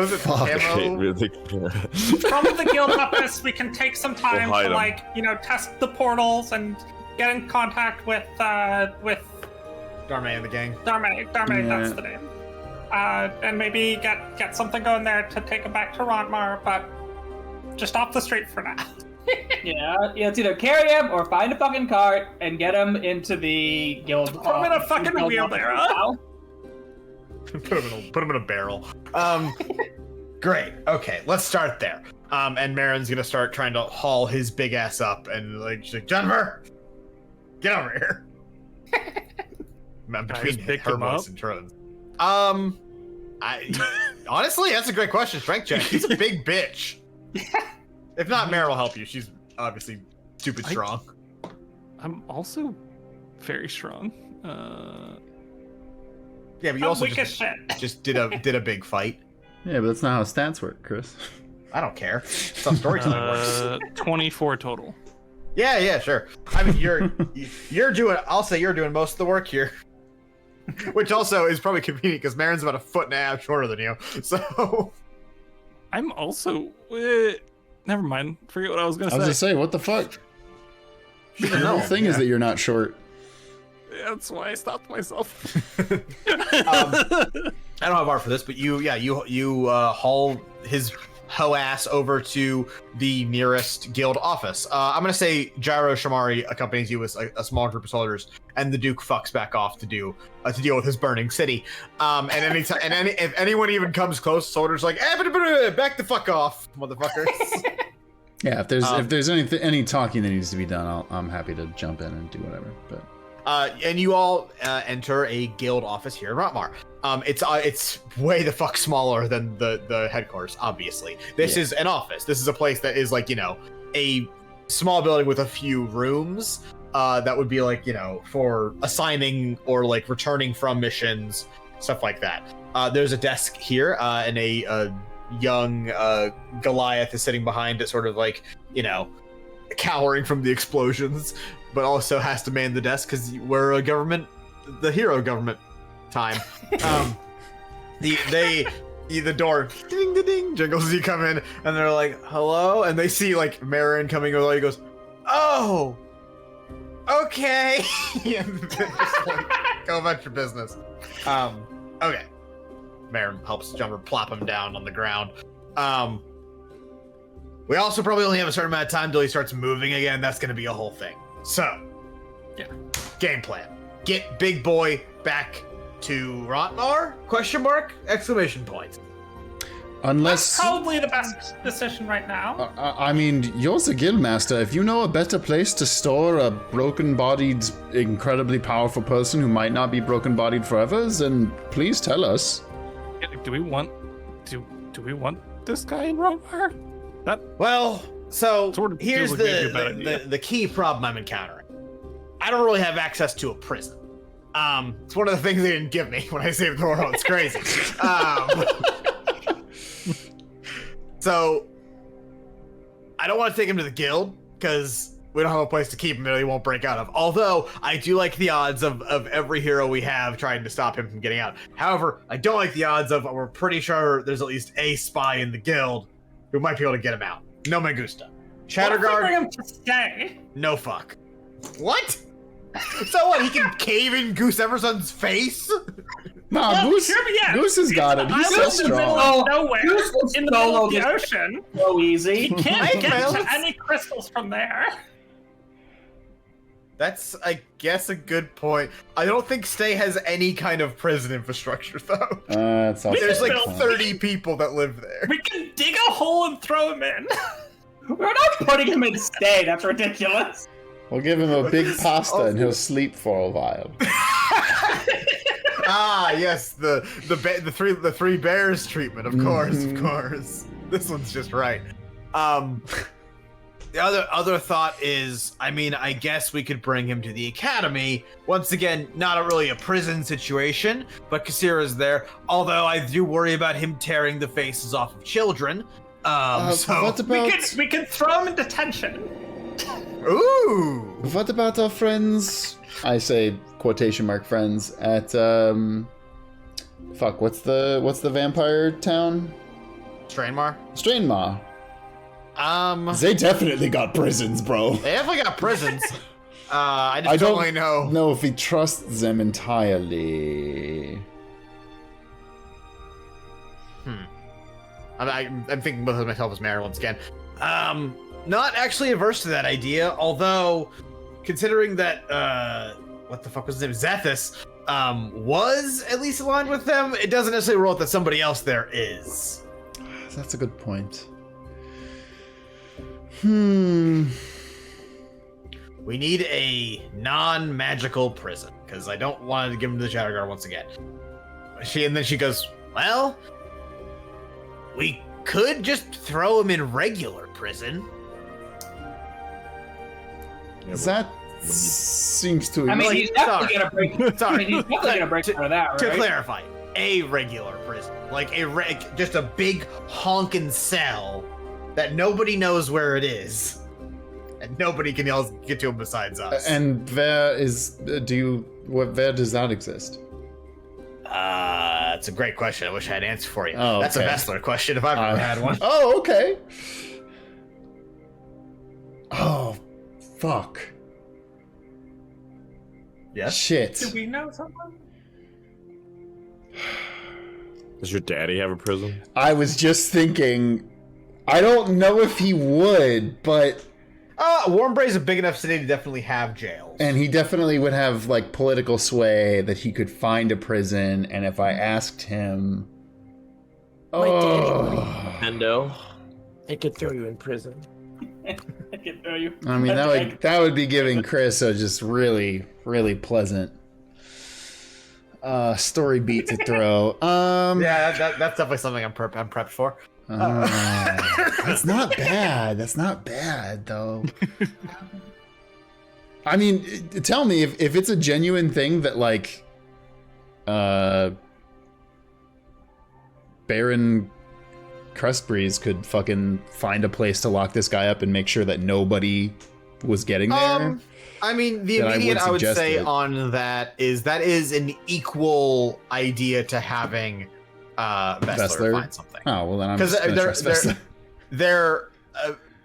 [SPEAKER 2] From the guild office, we can take some time to test the portals and get in contact with
[SPEAKER 1] Darme and the gang.
[SPEAKER 2] Darme, that's the name. And maybe get something going there to take him back to Rontmar, but just off the street for now.
[SPEAKER 6] Yeah, it's either carry him or find a fucking cart and get him into the guild.
[SPEAKER 2] Put him in a fucking wheelbarrow.
[SPEAKER 1] Put him in a barrel. Great. Okay, let's start there. And Marin's gonna start trying to haul his big ass up, and she's like, Jennifer, get over here. Between her voice and Trotan's. Honestly, that's a great question. Strength check. He's a big bitch. If not, Mara will help you. She's obviously stupid strong.
[SPEAKER 4] I'm also very strong.
[SPEAKER 1] Yeah, but you
[SPEAKER 2] I'm
[SPEAKER 1] also
[SPEAKER 2] weak as shit.
[SPEAKER 1] just did a big fight.
[SPEAKER 3] Yeah, but that's not how stats work, Chris.
[SPEAKER 1] I don't care. That's how storytelling works.
[SPEAKER 4] 24 total.
[SPEAKER 1] Yeah, sure. I mean, you're doing. I'll say you're doing most of the work here, which also is probably convenient because Marin's about 1.5 feet shorter than you. So
[SPEAKER 4] I'm also. Never mind. Forget what I was gonna
[SPEAKER 3] I was
[SPEAKER 4] say.
[SPEAKER 3] just saying, what the fuck? The whole thing is that you're not short.
[SPEAKER 4] That's why I stopped myself.
[SPEAKER 1] I don't have art for this, but you haul his hoe ass over to the nearest guild office. I'm gonna say Gyro Shamari accompanies you with a small group of soldiers, and the Duke fucks back off to deal with his burning city. And if anyone even comes close, soldiers like, back the fuck off, motherfuckers.
[SPEAKER 3] Yeah, if there's any talking that needs to be done, I'm happy to jump in and do whatever. But
[SPEAKER 1] and you all enter a guild office here in Rotmar. It's way the fuck smaller than the headquarters, obviously. This is an office. This is a place that is like, a small building with a few rooms that would be like, for assigning or like returning from missions, stuff like that. There's a desk here, and a young Goliath is sitting behind it, sort of like, cowering from the explosions, but also has to man the desk because we're the hero government time. The door ding ding ding jiggles as you come in, and they're like, hello, and they see like Marin coming over. He goes, oh, okay. And just like, go about your business. Okay. Marin helps Jumper plop him down on the ground. We also probably only have a certain amount of time till he starts moving again. That's going to be a whole thing. So,
[SPEAKER 2] Yeah.
[SPEAKER 1] Game plan: get Big Boy back to Rotmar? Question mark! Exclamation point.
[SPEAKER 3] unless
[SPEAKER 2] That's probably the best decision right now.
[SPEAKER 3] I mean, you're the guild master. If you know a better place to store a broken-bodied, incredibly powerful person who might not be broken-bodied forever, then please tell us.
[SPEAKER 4] Do we want this guy in Rotmar?
[SPEAKER 1] Well, so
[SPEAKER 4] Sort of
[SPEAKER 1] here's
[SPEAKER 4] feels like maybe a bad idea.
[SPEAKER 1] the key problem I'm encountering. I don't really have access to a prison. It's one of the things they didn't give me when I saved the world. It's crazy. So I don't want to take him to the guild because we don't have a place to keep him that he won't break out of. Although I do like the odds of every hero we have trying to stop him from getting out. However, I don't like the odds of we're pretty sure there's at least a spy in the guild who might be able to get him out. No me gusta.
[SPEAKER 2] What if we bring
[SPEAKER 1] Shatterguard,
[SPEAKER 2] him to stay?
[SPEAKER 1] no fuck. What? So what? He can cave in Goose Everson's face?
[SPEAKER 3] Nah,
[SPEAKER 2] Well,
[SPEAKER 3] Goose,
[SPEAKER 2] sure, yeah.
[SPEAKER 3] Goose has got it. He's so
[SPEAKER 2] Island in the middle
[SPEAKER 3] strong.
[SPEAKER 2] of nowhere,
[SPEAKER 6] Goose was
[SPEAKER 2] in the middle of the
[SPEAKER 6] solo
[SPEAKER 2] ocean.
[SPEAKER 6] So easy.
[SPEAKER 2] He can't
[SPEAKER 1] Hey,
[SPEAKER 2] get
[SPEAKER 1] Miles.
[SPEAKER 2] to any crystals from there.
[SPEAKER 1] That's, I guess, a good point. I don't think Stay has any kind of prison infrastructure, though.
[SPEAKER 3] It's also
[SPEAKER 1] There's like
[SPEAKER 2] build-
[SPEAKER 1] 30 people that live there.
[SPEAKER 2] We can dig a hole and throw him in.
[SPEAKER 6] We're not putting him in stay. That's ridiculous.
[SPEAKER 3] We'll give him a big pasta and he'll sleep for a while.
[SPEAKER 1] Ah, yes, the three bears treatment, of course. This one's just right. The other thought is, I mean, I guess we could bring him to the academy. Once again, not really a prison situation, but Kasira's there. Although I do worry about him tearing the faces off of children. So
[SPEAKER 3] what about
[SPEAKER 2] We can throw him in detention.
[SPEAKER 1] ooh,
[SPEAKER 3] what about our friends? I say quotation mark friends at fuck. What's the vampire town?
[SPEAKER 1] Strainmar.
[SPEAKER 3] Strainmaw. They definitely got prisons, bro.
[SPEAKER 1] They definitely got prisons. I just
[SPEAKER 3] I
[SPEAKER 1] don't
[SPEAKER 3] don't
[SPEAKER 1] really know.
[SPEAKER 3] know if we trust them entirely.
[SPEAKER 1] I'm thinking both of myself as Mary once again. Not actually averse to that idea, although considering that what the fuck was his name? Zethus was at least aligned with them, it doesn't necessarily rule out that somebody else there is.
[SPEAKER 3] That's a good point. Hmm.
[SPEAKER 1] We need a non-magical prison, because I don't want to give him to the Shatterguard once again. And then she goes, well, we could just throw him in regular prison.
[SPEAKER 3] Is that Seems to.
[SPEAKER 6] I mean,
[SPEAKER 1] Like,
[SPEAKER 6] he's definitely gonna break.
[SPEAKER 1] Sorry.
[SPEAKER 6] He's definitely gonna break out of that, right?
[SPEAKER 1] To clarify, a regular prison, like just a big honking cell that nobody knows where it is, and nobody can else get to him besides us.
[SPEAKER 3] And where is? Where does that exist?
[SPEAKER 1] That's a great question. I wish I had an answer for you.
[SPEAKER 3] Oh,
[SPEAKER 1] That's a
[SPEAKER 3] okay.
[SPEAKER 1] Vessler question if I've ever had one.
[SPEAKER 3] Oh, okay. Oh, fuck.
[SPEAKER 1] Yes.
[SPEAKER 3] Shit.
[SPEAKER 2] Do we know someone?
[SPEAKER 5] Does your daddy have a prison?
[SPEAKER 3] I was just thinking. I don't know if he would, but.
[SPEAKER 1] Warmbray is a big enough city to definitely have jails.
[SPEAKER 3] And he definitely would have, like, political sway that he could find a prison, and if I asked him...
[SPEAKER 5] Endo, I could throw you in prison.
[SPEAKER 6] I can throw you.
[SPEAKER 3] I mean, that would be giving Chris a just really, really pleasant story beat to throw.
[SPEAKER 1] Yeah, that's definitely something I'm prepped for.
[SPEAKER 3] That's not bad. That's not bad, though. I mean, tell me if it's a genuine thing that, like, Baron Crustbreeze could fucking find a place to lock this guy up and make sure that nobody was getting there.
[SPEAKER 1] I mean, the immediate I would say on that is an equal idea to having Vessler find something.
[SPEAKER 3] Oh, well, then I'm just gonna trust Vessler.
[SPEAKER 1] They're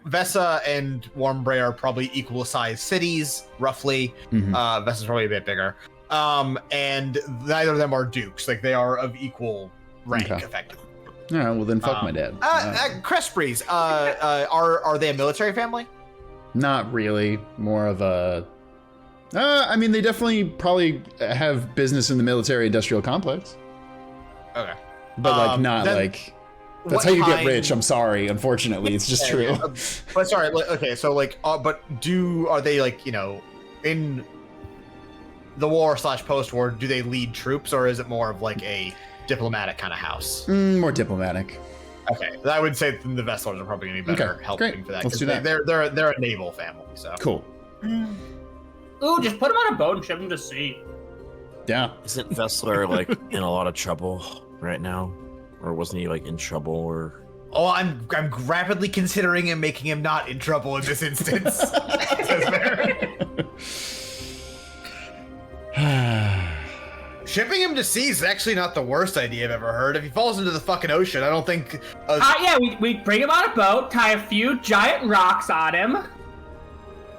[SPEAKER 1] Vessa and Warmbray are probably equal sized cities, roughly. Vessa's probably a bit bigger. And neither of them are dukes. Like, they are of equal rank, effectively.
[SPEAKER 3] All right, well, then fuck my dad.
[SPEAKER 1] Crestbreeze, are they a military family?
[SPEAKER 3] Not really. More of a... I mean, they definitely probably have business in the military-industrial complex.
[SPEAKER 1] Okay.
[SPEAKER 3] But, like, not, like... That's how you get rich. I'm sorry. Unfortunately, it's just true.
[SPEAKER 1] But sorry. Okay. So like, but are they, like, you know, in the war / post-war? Do they lead troops, or is it more of like a diplomatic kind of house?
[SPEAKER 3] More diplomatic.
[SPEAKER 1] Okay. I would say the Vesslers are probably going to be better helping for that.
[SPEAKER 3] Let's do that.
[SPEAKER 1] They're a naval family. So
[SPEAKER 3] cool.
[SPEAKER 6] Ooh, just put him on a boat and ship him to sea.
[SPEAKER 3] Yeah.
[SPEAKER 5] Isn't Vessler like in a lot of trouble right now? Or wasn't he like in trouble or?
[SPEAKER 1] Oh, I'm rapidly considering him, making him not in trouble in this instance. Shipping him to sea is actually not the worst idea I've ever heard. If he falls into the fucking ocean, I don't think.
[SPEAKER 6] Yeah, we bring him on a boat, tie a few giant rocks on him.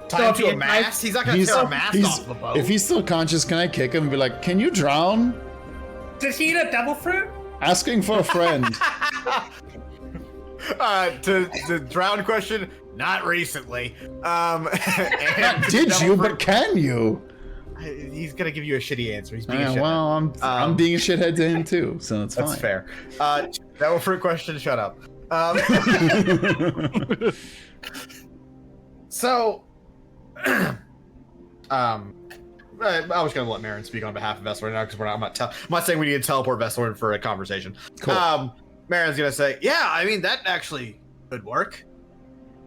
[SPEAKER 1] Tie him to a mast? He's not gonna tear a mast off the boat.
[SPEAKER 3] If he's still conscious, can I kick him and be like, "Can you drown?"
[SPEAKER 2] Did he eat a devil fruit?
[SPEAKER 3] Asking for a friend.
[SPEAKER 1] To the drown question, not recently.
[SPEAKER 3] Did you? But can you?
[SPEAKER 1] He's gonna give you a shitty answer. He's being a shithead.
[SPEAKER 3] Well, I'm being a shithead to him too, so that's fine.
[SPEAKER 1] That's fair. That was for a question. Shut up. So, I was going to let Marin speak on behalf of Vessler now because I'm not saying we need to teleport Vessler for a conversation.
[SPEAKER 3] Cool.
[SPEAKER 1] Marin's going to say, yeah, I mean, that actually could work.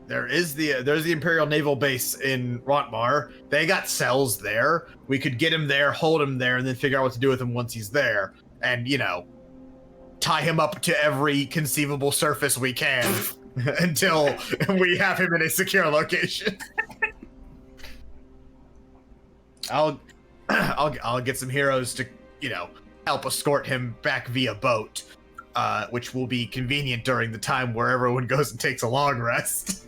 [SPEAKER 1] There's the Imperial Naval Base in Rontmar. They got cells there. We could get him there, hold him there, and then figure out what to do with him once he's there. And, you know, tie him up to every conceivable surface we can until we have him in a secure location. I'll get some heroes to, you know, help escort him back via boat, which will be convenient during the time where everyone goes and takes a long rest.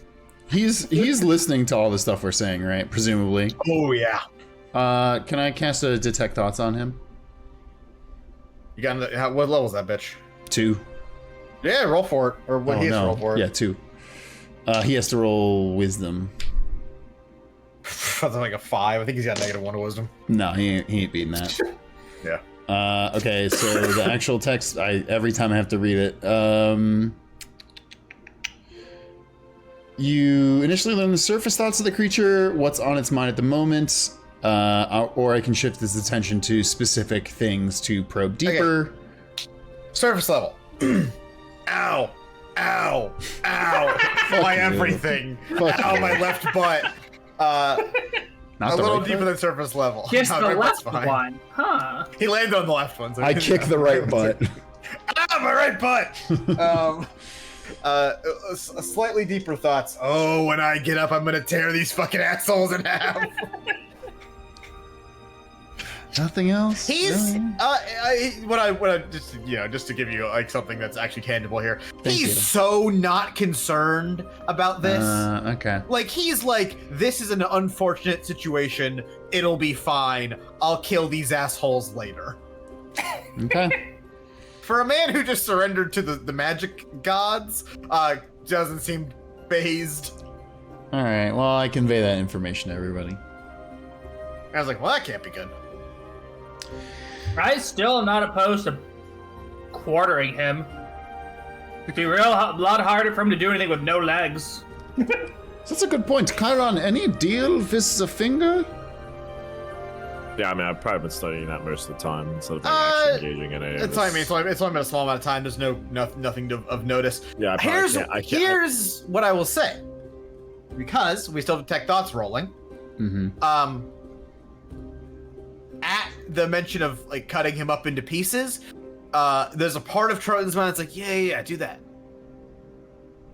[SPEAKER 3] He's listening to all the stuff we're saying, right? Presumably.
[SPEAKER 1] Oh yeah.
[SPEAKER 3] Can I cast a detect thoughts on him?
[SPEAKER 1] You got what level is that bitch?
[SPEAKER 3] 2.
[SPEAKER 1] Yeah, roll for it. Or what he has to roll for it.
[SPEAKER 3] Yeah, 2. He has to roll wisdom.
[SPEAKER 1] That's like a 5. I think he's got -1 wisdom.
[SPEAKER 3] No, he ain't beating that.
[SPEAKER 1] Yeah.
[SPEAKER 3] Okay, so the actual text, every time I have to read it. You initially learn the surface thoughts of the creature, what's on its mind at the moment, or I can shift its attention to specific things to probe deeper.
[SPEAKER 1] Okay. Surface level. Ow. Ow. Ow. My everything. Ow, my left butt.
[SPEAKER 3] Not
[SPEAKER 1] A
[SPEAKER 3] the
[SPEAKER 1] little
[SPEAKER 3] right
[SPEAKER 1] deeper
[SPEAKER 3] butt?
[SPEAKER 1] than surface level.
[SPEAKER 6] Just
[SPEAKER 1] No,
[SPEAKER 6] the
[SPEAKER 1] right butt's
[SPEAKER 6] left
[SPEAKER 1] fine.
[SPEAKER 6] one, huh?
[SPEAKER 1] He landed on the left one. So
[SPEAKER 3] I kick the right butt.
[SPEAKER 1] Ah, my right butt. Slightly deeper thoughts. Oh, when I get up, I'm gonna tear these fucking assholes in half.
[SPEAKER 3] Nothing else?
[SPEAKER 1] He's
[SPEAKER 3] Really?
[SPEAKER 1] what I just to give you like something that's actually tangible here.
[SPEAKER 3] Thank
[SPEAKER 1] He's
[SPEAKER 3] you.
[SPEAKER 1] so not concerned about this.
[SPEAKER 3] Okay.
[SPEAKER 1] Like he's like, this is an unfortunate situation. It'll be fine. I'll kill these assholes later.
[SPEAKER 3] Okay.
[SPEAKER 1] For a man who just surrendered to the magic gods, doesn't seem phased.
[SPEAKER 3] All right. Well, I convey that information to everybody.
[SPEAKER 1] I was like, well, that can't be good.
[SPEAKER 6] I still am not opposed to quartering him. It'd be a lot harder for him to do anything with no legs.
[SPEAKER 3] That's a good point. Chiron, any deal if this is a finger?
[SPEAKER 5] Yeah, I mean, I've probably been studying that most of the time instead of actually engaging in it.
[SPEAKER 1] It's only been a small amount of time. There's nothing of notice.
[SPEAKER 5] Yeah, I probably can't.
[SPEAKER 1] Here's what I will say, because we still have detect thoughts rolling.
[SPEAKER 3] Mm-hmm.
[SPEAKER 1] At the mention of like cutting him up into pieces, there's a part of Trotan's mind that's like, yeah, do that.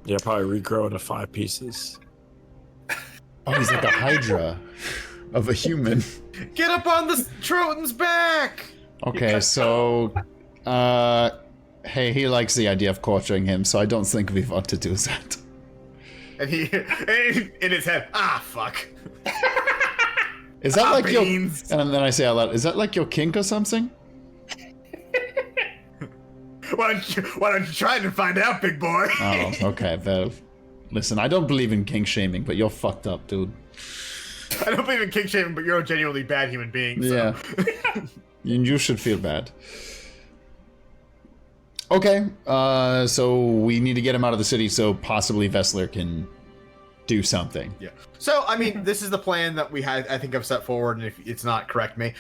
[SPEAKER 5] Yeah, probably regrow into 5 pieces.
[SPEAKER 3] Oh, he's like a hydra of a human.
[SPEAKER 1] Get up on the Trotan's back.
[SPEAKER 3] Okay, so, hey, he likes the idea of torturing him, so I don't think we want to do that.
[SPEAKER 1] And he, in his head, fuck.
[SPEAKER 3] Is that like
[SPEAKER 1] beans.
[SPEAKER 3] your? And then I say out loud, is that like your kink or something?
[SPEAKER 1] Why don't you try to find out, big boy?
[SPEAKER 3] Oh, okay. Well, listen, I don't believe in kink shaming, but you're fucked up, dude.
[SPEAKER 1] I don't believe in kink shaming, but you're a genuinely bad human being. So.
[SPEAKER 3] Yeah. You should feel bad. Okay, so we need to get him out of the city so possibly Vessler can do something.
[SPEAKER 1] Yeah. So, I mean, this is the plan that we had, I think I've set forward, and if it's not, correct me.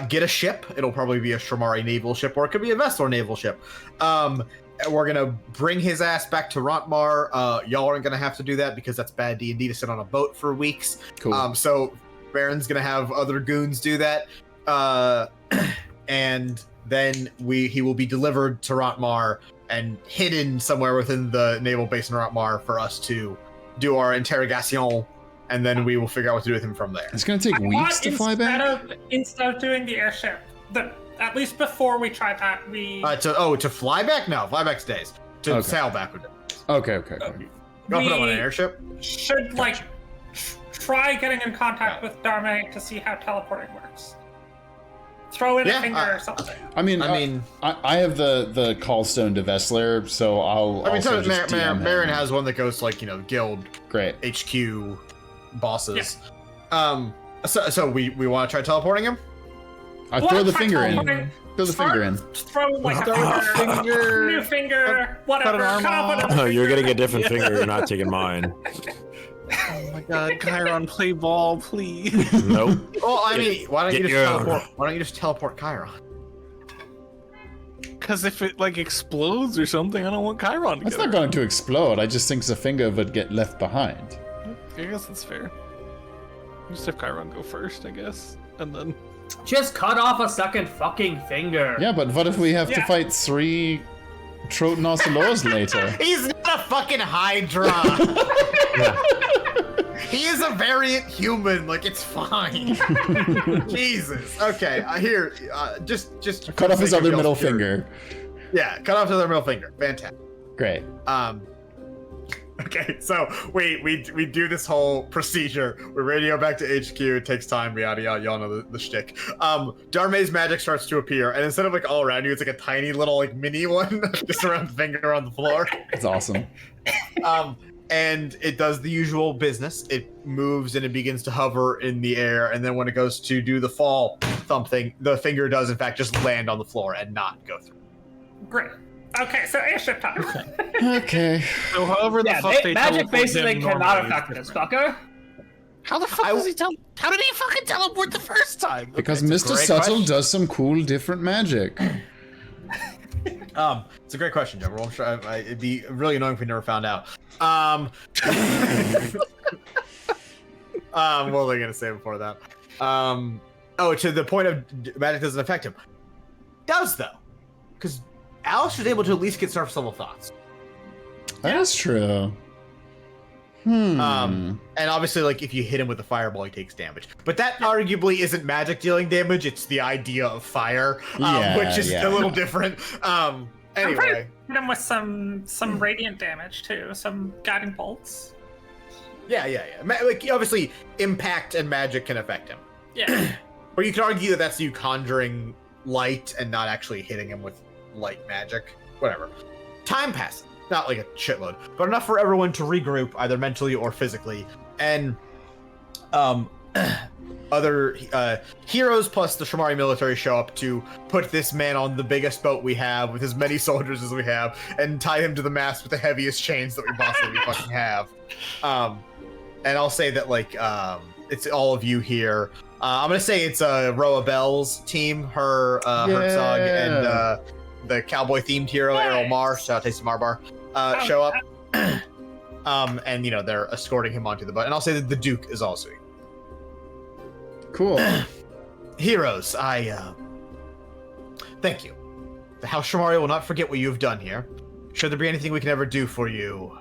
[SPEAKER 1] Get a ship. It'll probably be a Shamari naval ship, or it could be a Vessler naval ship. We're gonna bring his ass back to Rontmar. Y'all aren't gonna have to do that because that's bad D&D to sit on a boat for weeks.
[SPEAKER 3] Cool.
[SPEAKER 1] So Baron's gonna have other goons do that. And then he will be delivered to Rontmar and hidden somewhere within the naval base in Rontmar for us to do our interrogation, and then we will figure out what to do with him from there.
[SPEAKER 3] It's gonna take weeks to fly back?
[SPEAKER 2] Instead of doing the airship, at least before we try that, we...
[SPEAKER 1] To fly back? No, fly back stays. To
[SPEAKER 3] Okay.
[SPEAKER 1] sail back would
[SPEAKER 3] Okay.
[SPEAKER 1] I'll put him on an airship.
[SPEAKER 2] should, try getting in contact with Dharma to see how teleporting works. Throw in a finger or something.
[SPEAKER 3] I mean, I have the call stone to Vessler, so I'll. Also just DM him.
[SPEAKER 1] Baron has one that goes to guild
[SPEAKER 3] Great.
[SPEAKER 1] HQ bosses. So we want to try teleporting him.
[SPEAKER 3] I throw the finger in. Throw the finger in.
[SPEAKER 2] Throw a finger, new finger, whatever.
[SPEAKER 5] Oh, you're getting a different finger. You're not taking mine.
[SPEAKER 4] Oh my god, Chiron, play ball, please.
[SPEAKER 5] Nope.
[SPEAKER 1] Well, I mean, why don't you just teleport Chiron?
[SPEAKER 4] Because if it explodes or something, I don't want Chiron to
[SPEAKER 3] That's
[SPEAKER 4] get
[SPEAKER 3] not going to explode. I just think the finger would get left behind.
[SPEAKER 4] I guess that's fair. Just have Chiron go first, I guess, and then.
[SPEAKER 6] Just cut off a second fucking finger.
[SPEAKER 3] Yeah, but what if we have to fight 3 Trotan Oscellors later?
[SPEAKER 1] He's not a fucking Hydra. He is a variant human. It's fine. Jesus. Okay. Here. Just
[SPEAKER 3] Cut off his other middle finger.
[SPEAKER 1] Yeah. Cut off his other middle finger. Fantastic.
[SPEAKER 3] Great.
[SPEAKER 1] Okay, so we do this whole procedure. We radio back to HQ. It takes time. Yada yada. Y'all know the shtick. Darmay's magic starts to appear, and instead of all around you, it's a tiny little mini one just around the finger on the floor.
[SPEAKER 3] That's awesome.
[SPEAKER 1] And it does the usual business. It moves and it begins to hover in the air, and then when it goes to do the fall something, the finger does in fact just land on the floor and not go through.
[SPEAKER 2] Great. Okay, so airship time.
[SPEAKER 3] Okay.
[SPEAKER 4] So however the fuck they
[SPEAKER 6] magic
[SPEAKER 4] teleport
[SPEAKER 6] basically
[SPEAKER 4] him
[SPEAKER 6] cannot
[SPEAKER 4] normally
[SPEAKER 6] affect this fucker.
[SPEAKER 4] How the fuck does he How did he fucking teleport the first time?
[SPEAKER 3] Because
[SPEAKER 1] Okay,
[SPEAKER 3] Mr.
[SPEAKER 1] great
[SPEAKER 3] Subtle
[SPEAKER 1] question.
[SPEAKER 3] does some cool different magic.
[SPEAKER 1] It's a great question, Jeff. I'm sure it'd be really annoying if we never found out. What was I gonna say before that? To the point of magic doesn't affect him. Does though, because Alice was able to at least get surface level thoughts.
[SPEAKER 3] That's true.
[SPEAKER 1] And obviously, like if you hit him with a fireball, he takes damage. But that arguably isn't magic dealing damage. It's the idea of fire, which is a little different. Anyway,
[SPEAKER 2] hit him with some radiant damage too, some guiding bolts.
[SPEAKER 1] Yeah. Like obviously, impact and magic can affect him.
[SPEAKER 2] Yeah.
[SPEAKER 1] Or you could argue that that's you conjuring light and not actually hitting him with light magic. Whatever. Time passes. Not like a shitload, but enough for everyone to regroup, either mentally or physically. And other heroes plus the Shamari military show up to put this man on the biggest boat we have with as many soldiers as we have and tie him to the mast with the heaviest chains that we possibly fucking have. And I'll say that like it's all of you here. I'm gonna say it's Roa Bell's team, her Herzog and the cowboy themed hero Errol Mar, shout out Tasty Marbar, show up. And you know they're escorting him onto the boat. And I'll say that the Duke is also here.
[SPEAKER 3] Cool.
[SPEAKER 1] Heroes, I thank you. The House Shamari will not forget what you have done here. Should there be anything we can ever do for you?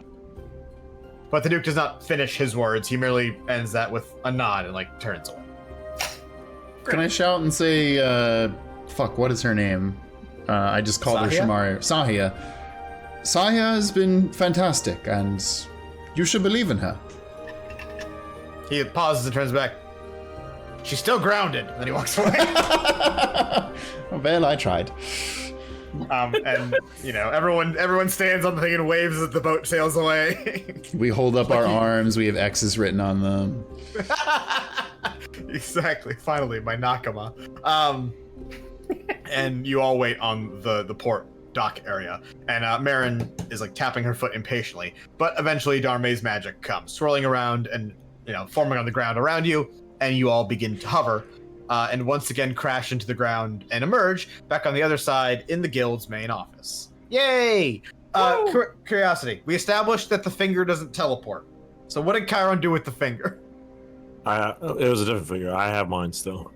[SPEAKER 1] But the Duke does not finish his words. He merely ends that with a nod and like turns away.
[SPEAKER 3] Can I shout and say, fuck, what is her name? I just called her Shamari. Sahia. Sahia has been fantastic, and you should believe in her.
[SPEAKER 1] He pauses and turns back. She's still grounded. And then he walks away.
[SPEAKER 3] Well, I tried.
[SPEAKER 1] And you know, everyone stands on the thing and waves as the boat sails away.
[SPEAKER 3] We hold up our arms. We have X's written on them.
[SPEAKER 1] Exactly. Finally, my Nakama. And you all wait on the port dock area, and Marin is like tapping her foot impatiently. But eventually, Darme's magic comes swirling around and forming on the ground around you, and you all begin to hover, and once again crash into the ground and emerge back on the other side in the guild's main office. Yay! Curiosity. We established that the finger doesn't teleport. So what did Chiron do with the finger?
[SPEAKER 5] It was a different finger. I have mine still.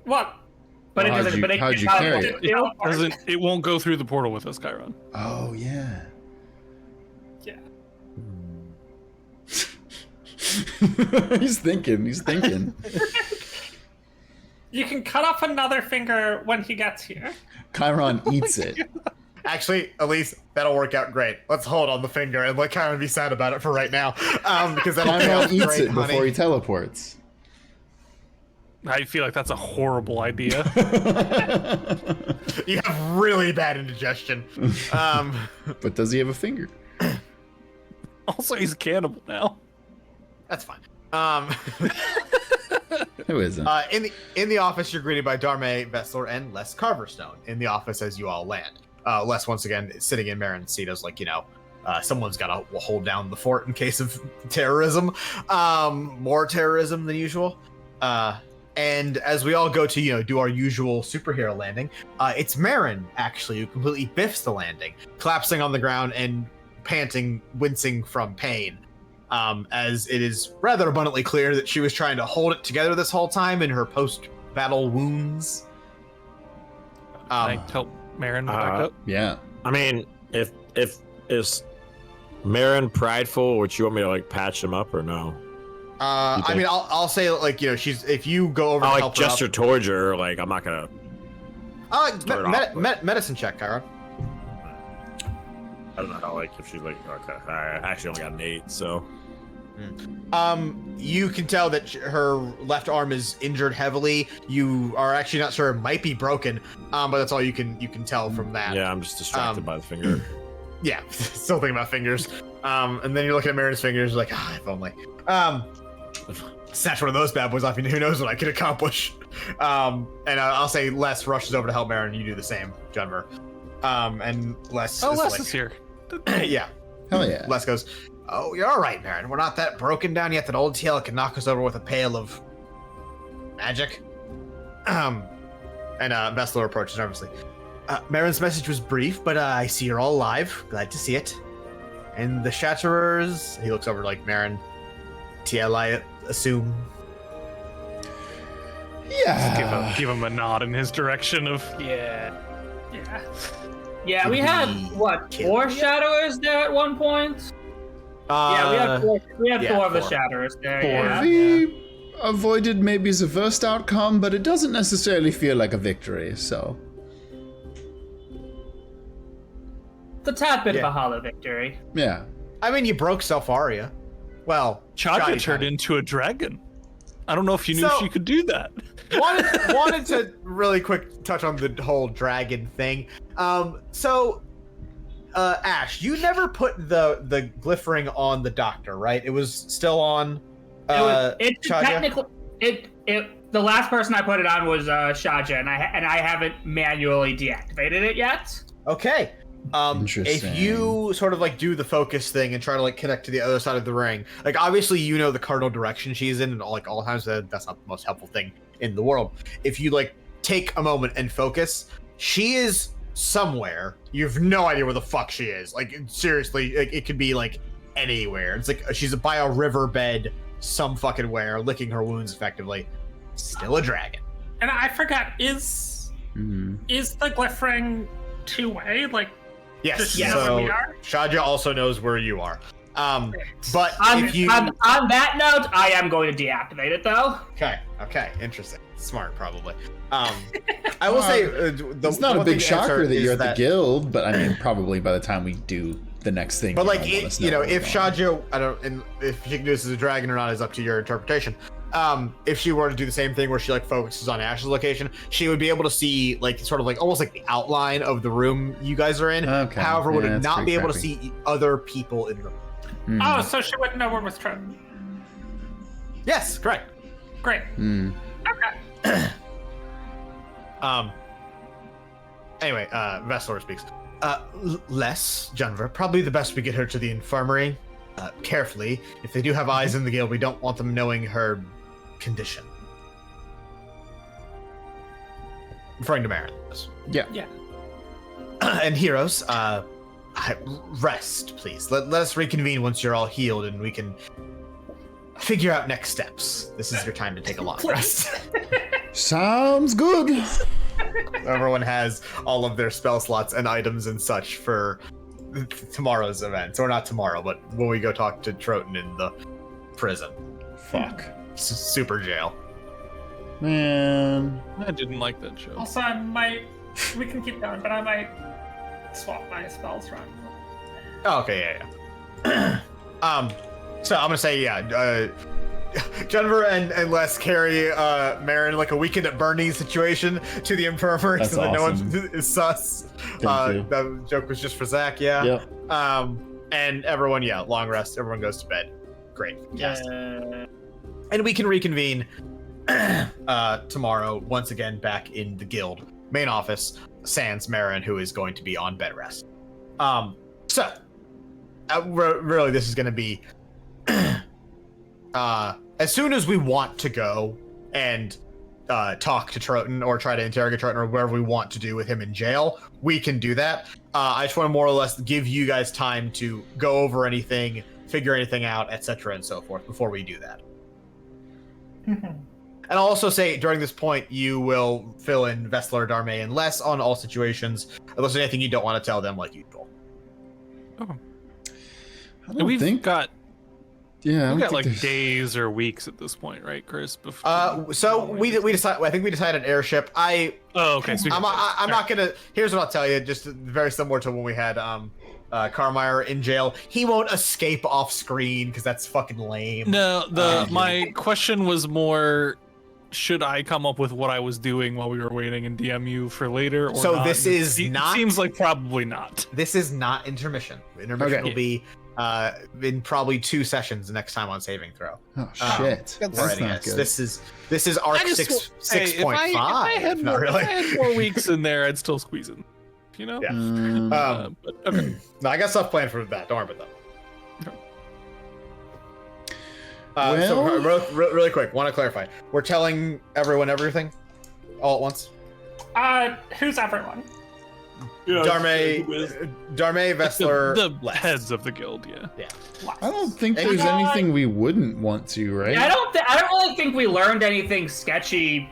[SPEAKER 2] What?
[SPEAKER 6] But
[SPEAKER 3] Well, how'd you carry it?
[SPEAKER 4] It won't go through the portal with us, Chiron.
[SPEAKER 3] Oh, yeah.
[SPEAKER 2] Yeah.
[SPEAKER 3] He's thinking.
[SPEAKER 2] You can cut off another finger when he gets here.
[SPEAKER 3] Chiron eats it.
[SPEAKER 1] Actually, Elise, that'll work out great. Let's hold on the finger and let Chiron be sad about it for right now. Because that'll pay off
[SPEAKER 3] Chiron eats
[SPEAKER 1] great,
[SPEAKER 3] it
[SPEAKER 1] honey.
[SPEAKER 3] before he teleports.
[SPEAKER 4] I feel like that's a horrible idea.
[SPEAKER 1] You have really bad indigestion.
[SPEAKER 3] But does he have a finger?
[SPEAKER 4] Also, he's a cannibal now.
[SPEAKER 1] That's fine.
[SPEAKER 3] Who isn't?
[SPEAKER 1] In the office, you're greeted by Darme, Vessler, and Les Carverstone in the office as you all land. Les, once again, is sitting in Marin's seat as someone's got to hold down the fort in case of terrorism. More terrorism than usual. And as we all go to, do our usual superhero landing, it's Marin, actually, who completely biffs the landing, collapsing on the ground and panting, wincing from pain. As it is rather abundantly clear that she was trying to hold it together this whole time in her post-battle wounds.
[SPEAKER 4] Can I help Marin back up?
[SPEAKER 3] Yeah.
[SPEAKER 5] I mean, if is Marin prideful, would you want me to patch him up or no?
[SPEAKER 1] I mean, I'll say she's if you go over.
[SPEAKER 5] I'll
[SPEAKER 1] and help
[SPEAKER 5] gesture towards her. I'm not gonna.
[SPEAKER 1] Medicine check, Chiron.
[SPEAKER 5] I don't know if she's okay. I actually only got an 8, so.
[SPEAKER 1] You can tell that her left arm is injured heavily. You are actually not sure; it might be broken. But that's all you can tell from that.
[SPEAKER 5] Yeah, I'm just distracted by the finger.
[SPEAKER 1] Yeah, still thinking about fingers. And then you're looking at Marin's fingers, like, if only. Snatch one of those bad boys off you. Who knows what I could accomplish? And I'll say Les rushes over to help Marin. You do the same, Jennifer. And Les.
[SPEAKER 4] Les is here.
[SPEAKER 1] Yeah.
[SPEAKER 3] Hell yeah.
[SPEAKER 1] Les goes, "Oh, you're all right, Marin. We're not that broken down yet that old TL can knock us over with a pail of magic." And Vessler approaches nervously. Marin's message was brief, but I see you're all alive. Glad to see it. And the Shatterers, he looks over like Marin, TL assume.
[SPEAKER 3] Yeah.
[SPEAKER 4] Give him a nod in his direction of
[SPEAKER 2] Yeah.
[SPEAKER 6] Yeah, we had what, 4 shadowers there at one point? Yeah, we had 4. We had 4 of the shadowers there. Yeah.
[SPEAKER 3] We avoided maybe the first outcome, but it doesn't necessarily feel like a victory, so.
[SPEAKER 6] It's a tad bit of a hollow victory.
[SPEAKER 3] Yeah.
[SPEAKER 1] I mean, you broke Selfaria. Well,
[SPEAKER 4] Chaga turned into a dragon. I don't know if you knew she could do that.
[SPEAKER 1] wanted to really quick touch on the whole dragon thing. Ash, you never put the glyph ring on the doctor, right? It was still on
[SPEAKER 6] It's
[SPEAKER 1] Shaja?
[SPEAKER 6] technically the last person I put it on was Shaja, and I haven't manually deactivated it yet.
[SPEAKER 1] Okay.
[SPEAKER 3] Interesting.
[SPEAKER 1] If you sort of like do the focus thing and try to like connect to the other side of the ring, like obviously you know the cardinal direction she's in, and all times that's not the most helpful thing in the world. If you like take a moment and focus, she is somewhere. You have no idea where the fuck she is. Like seriously, it could be like anywhere. It's like she's by a riverbed, some fucking where, licking her wounds effectively. Still a dragon.
[SPEAKER 2] And I forgot, is the glyph ring 2-way? Like,
[SPEAKER 1] Yes.
[SPEAKER 2] just
[SPEAKER 6] Yeah.
[SPEAKER 2] know where
[SPEAKER 1] So
[SPEAKER 2] we are?
[SPEAKER 1] Shaja also knows where you are. But
[SPEAKER 6] On,
[SPEAKER 1] if you
[SPEAKER 6] on that note, I am going to deactivate it though.
[SPEAKER 1] Okay, interesting. Smart, probably. I will say,
[SPEAKER 3] It's not a big shocker that you're at the guild, but I mean, probably by the time we do the next thing.
[SPEAKER 1] But
[SPEAKER 3] you'll
[SPEAKER 1] like,
[SPEAKER 3] let us
[SPEAKER 1] if
[SPEAKER 3] know where we're
[SPEAKER 1] Shaja, I don't, and if she can do this as a dragon or not is up to your interpretation. If she were to do the same thing where she like focuses on Ash's location, she would be able to see like sort of like almost like the outline of the room you guys are in.
[SPEAKER 3] Okay.
[SPEAKER 1] However, would
[SPEAKER 3] Yeah, that's
[SPEAKER 1] not be
[SPEAKER 3] pretty
[SPEAKER 1] able to
[SPEAKER 3] crappy.
[SPEAKER 1] see other people in the room.
[SPEAKER 2] Oh, so she wouldn't know where was Trotan.
[SPEAKER 1] Yes, correct.
[SPEAKER 2] Great. Okay.
[SPEAKER 1] Anyway, Vestlor speaks. Less, Jennifer. Probably the best we get her to the infirmary. Carefully. If they do have eyes in the guild, we don't want them knowing her condition. Referring to Marin.
[SPEAKER 3] Yeah.
[SPEAKER 2] Yeah.
[SPEAKER 1] And heroes, rest, please. Let us reconvene once you're all healed and we can figure out next steps. This is your time to take a long rest.
[SPEAKER 3] Sounds good.
[SPEAKER 1] Everyone has all of their spell slots and items and such for tomorrow's event. Or not tomorrow, but when we go talk to Trotan in the prison.
[SPEAKER 3] Fuck.
[SPEAKER 1] Super jail.
[SPEAKER 3] Man.
[SPEAKER 4] I didn't like that show.
[SPEAKER 2] Also, we can keep going, but I might swap my spells around.
[SPEAKER 1] Oh, okay, yeah. So I'm gonna say, Jennifer and Les carry Marin like a weekend at Bernie's situation to the infirmary.
[SPEAKER 3] That's
[SPEAKER 1] so that
[SPEAKER 3] awesome.
[SPEAKER 1] no one is sus.
[SPEAKER 3] Thank you.
[SPEAKER 1] That joke was just for Zach, yeah.
[SPEAKER 3] Yep.
[SPEAKER 1] And everyone, long rest. Everyone goes to bed. Great. Yes. And we can reconvene tomorrow once again back in the guild main office. Sans Marin, who is going to be on bed rest. Really, this is going to be as soon as we want to go and talk to Trotan or try to interrogate Trotan or whatever we want to do with him in jail, we can do that. I just want to more or less give you guys time to go over anything, figure anything out, etc. and so forth before we do that. And I'll also say during this point, you will fill in Vestlor, Darmay, and Les on all situations, unless there's anything you don't want to tell them like usual.
[SPEAKER 3] I don't
[SPEAKER 4] We've
[SPEAKER 3] think.
[SPEAKER 4] got
[SPEAKER 3] Yeah.
[SPEAKER 4] we've got
[SPEAKER 3] I don't
[SPEAKER 4] like
[SPEAKER 3] think there's-
[SPEAKER 4] days or weeks at this point, right, Chris? Before,
[SPEAKER 1] So we decided. I think we decided airship.
[SPEAKER 4] oh, okay. So
[SPEAKER 1] I'm not gonna. Here's what I'll tell you. Just very similar to when we had Carmire in jail. He won't escape off screen because that's fucking lame.
[SPEAKER 4] No, my question was more, should I come up with what I was doing while we were waiting in DMU for later? Or
[SPEAKER 1] So
[SPEAKER 4] not?
[SPEAKER 1] this is
[SPEAKER 4] It
[SPEAKER 1] not-
[SPEAKER 4] seems like probably not.
[SPEAKER 1] This is not intermission. Intermission
[SPEAKER 3] Okay.
[SPEAKER 1] will be in probably 2 sessions next time on saving throw.
[SPEAKER 3] Oh shit.
[SPEAKER 1] We're
[SPEAKER 3] That's
[SPEAKER 1] writing
[SPEAKER 3] not
[SPEAKER 1] it.
[SPEAKER 3] good.
[SPEAKER 1] This is arc
[SPEAKER 4] I just-
[SPEAKER 1] 6.5.
[SPEAKER 4] If I had
[SPEAKER 1] not
[SPEAKER 4] more,
[SPEAKER 1] really.
[SPEAKER 4] if I had more weeks in there, I'd still squeeze in. You know?
[SPEAKER 1] Yeah.
[SPEAKER 4] But okay.
[SPEAKER 1] No, I got stuff planned for that. Don't worry about that. So really quick, want to clarify. We're telling everyone everything all at once?
[SPEAKER 2] Who's everyone?
[SPEAKER 1] Darme, Vessler,
[SPEAKER 4] The
[SPEAKER 1] left.
[SPEAKER 4] heads of the guild, yeah.
[SPEAKER 3] I don't think
[SPEAKER 1] And
[SPEAKER 3] there's
[SPEAKER 1] you know
[SPEAKER 3] anything we wouldn't want to, right?
[SPEAKER 6] Yeah, I don't really think we learned anything sketchy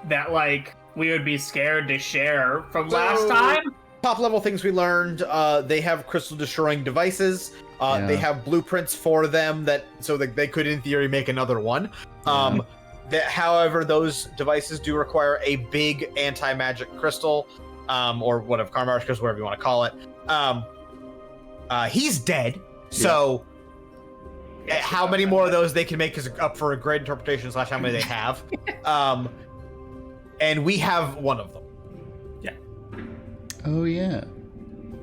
[SPEAKER 6] that like we would be scared to share from last time.
[SPEAKER 1] Top level things we learned, they have crystal destroying devices. They have blueprints for them so that they could in theory make another one. However, those devices do require a big anti-magic crystal, or whatever, Karmar's crystal, whatever you want to call it. He's dead, so how many more of those they can make is up for a great interpretation / how many they have. And we have one of them.
[SPEAKER 3] Oh yeah.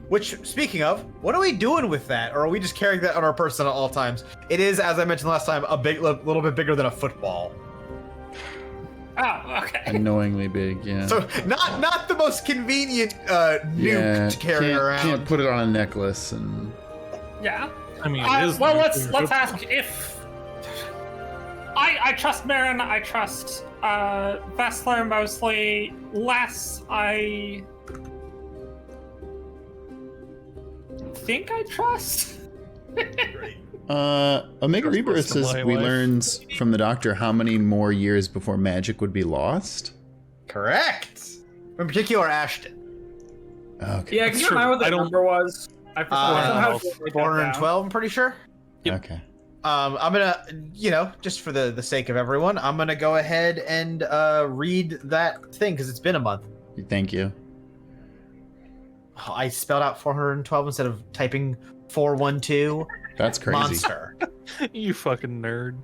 [SPEAKER 1] Which, speaking of, what are we doing with that? Or are we just carrying that on our person at all times? It is, as I mentioned last time, a little bit bigger than a football.
[SPEAKER 2] Oh, okay.
[SPEAKER 3] Annoyingly big, yeah.
[SPEAKER 1] So not the most convenient nuke to carry around.
[SPEAKER 3] Can't put it on a necklace and.
[SPEAKER 2] Yeah.
[SPEAKER 4] I mean, it is
[SPEAKER 2] well, let's ask if I trust Marin. I trust Vessler mostly. Less I think I trust.
[SPEAKER 3] Omega Rebirth says we learned from the doctor how many more years before magic would be lost.
[SPEAKER 1] Correct. In particular, Ashton.
[SPEAKER 3] Okay.
[SPEAKER 6] Yeah, can you remind me what the number was? I forgot.
[SPEAKER 1] 412, I'm pretty sure.
[SPEAKER 4] Yep.
[SPEAKER 3] Okay.
[SPEAKER 1] I'm gonna, just for the sake of everyone, I'm gonna go ahead and read that thing because it's been a month.
[SPEAKER 3] Thank you.
[SPEAKER 1] I spelled out 412 instead of typing 412.
[SPEAKER 3] That's crazy.
[SPEAKER 1] Monster.
[SPEAKER 4] You fucking nerd.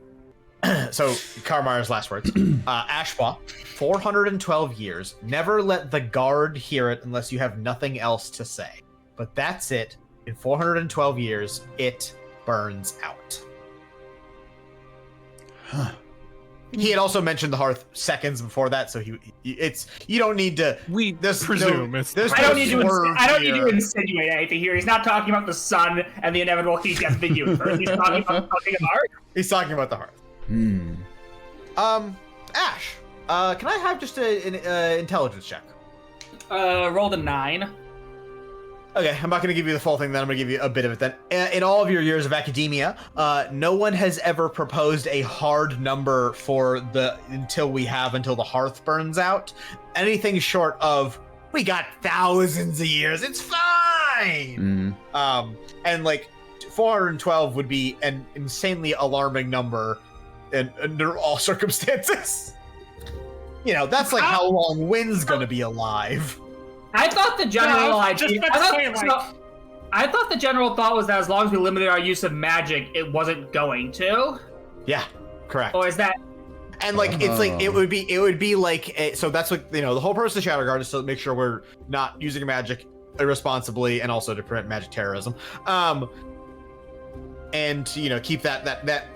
[SPEAKER 1] So, Karmar's last words. Ashwa, 412 years. Never let the guard hear it unless you have nothing else to say. But that's it. In 412 years, it burns out.
[SPEAKER 3] Huh.
[SPEAKER 1] He had also mentioned the hearth seconds before that, so you don't need to.
[SPEAKER 4] Presume it's.
[SPEAKER 6] I don't need to insinuate anything here. He's not talking about the sun and the inevitable heat death of the universe. He's talking about something in art.
[SPEAKER 1] He's talking about the hearth. Ash, can I have just an intelligence check?
[SPEAKER 6] Rolled a 9.
[SPEAKER 1] Okay, I'm not going to give you the full thing, then I'm going to give you a bit of it then. In all of your years of academia, no one has ever proposed a hard number for until the hearth burns out. Anything short of, we got thousands of years, it's fine! And like, 412 would be an insanely alarming number under all circumstances. That's like how long Wynn's going to be alive.
[SPEAKER 6] I thought the general idea. I thought the general thought was that as long as we limited our use of magic, it wasn't going to.
[SPEAKER 1] Yeah, correct.
[SPEAKER 6] Or is that?
[SPEAKER 1] And like it's like it would be like so that's what the whole purpose of Shatterguard is to make sure we're not using magic irresponsibly and also to prevent magic terrorism. And keep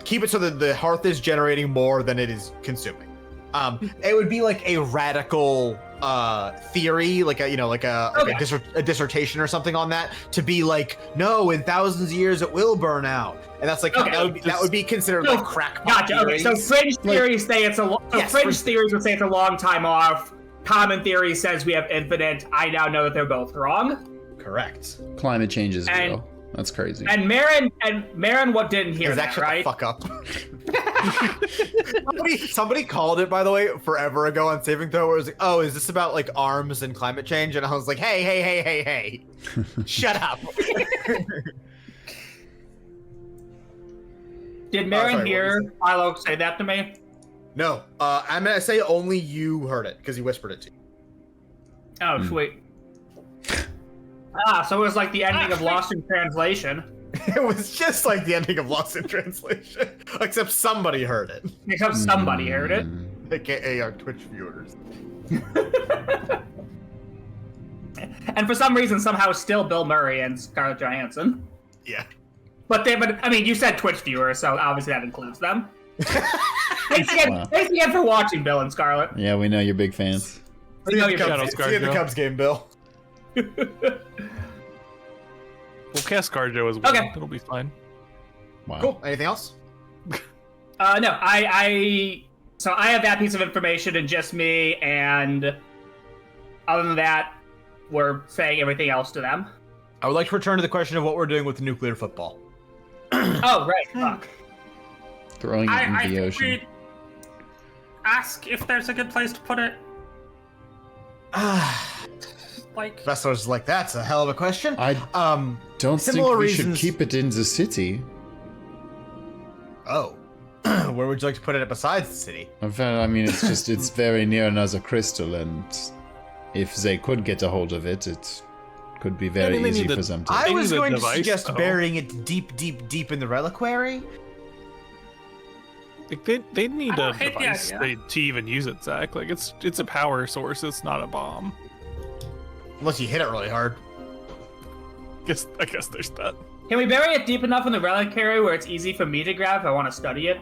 [SPEAKER 1] keep it so that the hearth is generating more than it is consuming. It would be like a radical theory, like a dissertation or something on that, to be like, no, in thousands of years it will burn out, and that's like that would be considered like crackpot.
[SPEAKER 6] Gotcha. Okay, so fringe theories say it's theories would say it's a long time off. Common theory says we have infinite. I now know that they're both wrong.
[SPEAKER 1] Correct.
[SPEAKER 3] Climate change is real. That's crazy.
[SPEAKER 6] And Marin, what didn't hear that, right?
[SPEAKER 1] Fuck up. somebody called it, by the way, forever ago on Saving Throw, where it was like, oh, is this about like arms and climate change? And I was like, hey, shut up.
[SPEAKER 6] Did Marin hear Philo say that to me?
[SPEAKER 1] No, I'm gonna say only you heard it because he whispered it to you.
[SPEAKER 6] Oh, sweet. So it was like the ending of Lost in Translation.
[SPEAKER 1] It was just like the ending of Lost in Translation, except somebody heard it.
[SPEAKER 6] Except somebody heard it.
[SPEAKER 1] AKA our Twitch viewers.
[SPEAKER 6] And for some reason, somehow still Bill Murray and Scarlett Johansson.
[SPEAKER 1] Yeah.
[SPEAKER 6] But I mean, you said Twitch viewers, so obviously that includes them. Thanks again for watching, Bill and Scarlett.
[SPEAKER 3] Yeah, we know you're big fans.
[SPEAKER 1] See you at the Cubs game, Bill.
[SPEAKER 4] We'll cast Scarjo as well.
[SPEAKER 6] Okay.
[SPEAKER 4] It'll be fine.
[SPEAKER 3] Wow.
[SPEAKER 1] Cool. Anything else?
[SPEAKER 6] No, I have that piece of information and just me, and other than that, we're saying everything else to them.
[SPEAKER 1] I would like to return to the question of what we're doing with the nuclear football.
[SPEAKER 6] Oh, right. Fuck.
[SPEAKER 3] Throwing it
[SPEAKER 2] I
[SPEAKER 3] into the
[SPEAKER 2] think
[SPEAKER 3] ocean.
[SPEAKER 2] we'd ask if there's a good place to put it. Like,
[SPEAKER 1] Vessler's like, that's a hell of a question.
[SPEAKER 3] I don't think
[SPEAKER 1] similar
[SPEAKER 3] we
[SPEAKER 1] reasons-
[SPEAKER 3] should keep it in the city.
[SPEAKER 1] Oh. Where would you like to put it besides the city?
[SPEAKER 3] In fact, I mean, it's very near another crystal, and if they could get a hold of it, it could be very
[SPEAKER 4] they
[SPEAKER 3] easy
[SPEAKER 4] need
[SPEAKER 3] for
[SPEAKER 4] the-
[SPEAKER 3] them to.
[SPEAKER 1] I was
[SPEAKER 4] the
[SPEAKER 1] going to
[SPEAKER 4] device,
[SPEAKER 1] suggest
[SPEAKER 4] though.
[SPEAKER 1] burying it deep, deep, deep in the reliquary.
[SPEAKER 4] Like they need
[SPEAKER 2] I
[SPEAKER 4] a
[SPEAKER 2] don't hate the
[SPEAKER 4] device
[SPEAKER 2] idea.
[SPEAKER 4] to even use it, Zach. Like it's a power source. It's not a bomb.
[SPEAKER 1] Unless you hit it really hard.
[SPEAKER 4] I guess there's that.
[SPEAKER 6] Can we bury it deep enough in the reliquary where it's easy for me to grab if I want to study it?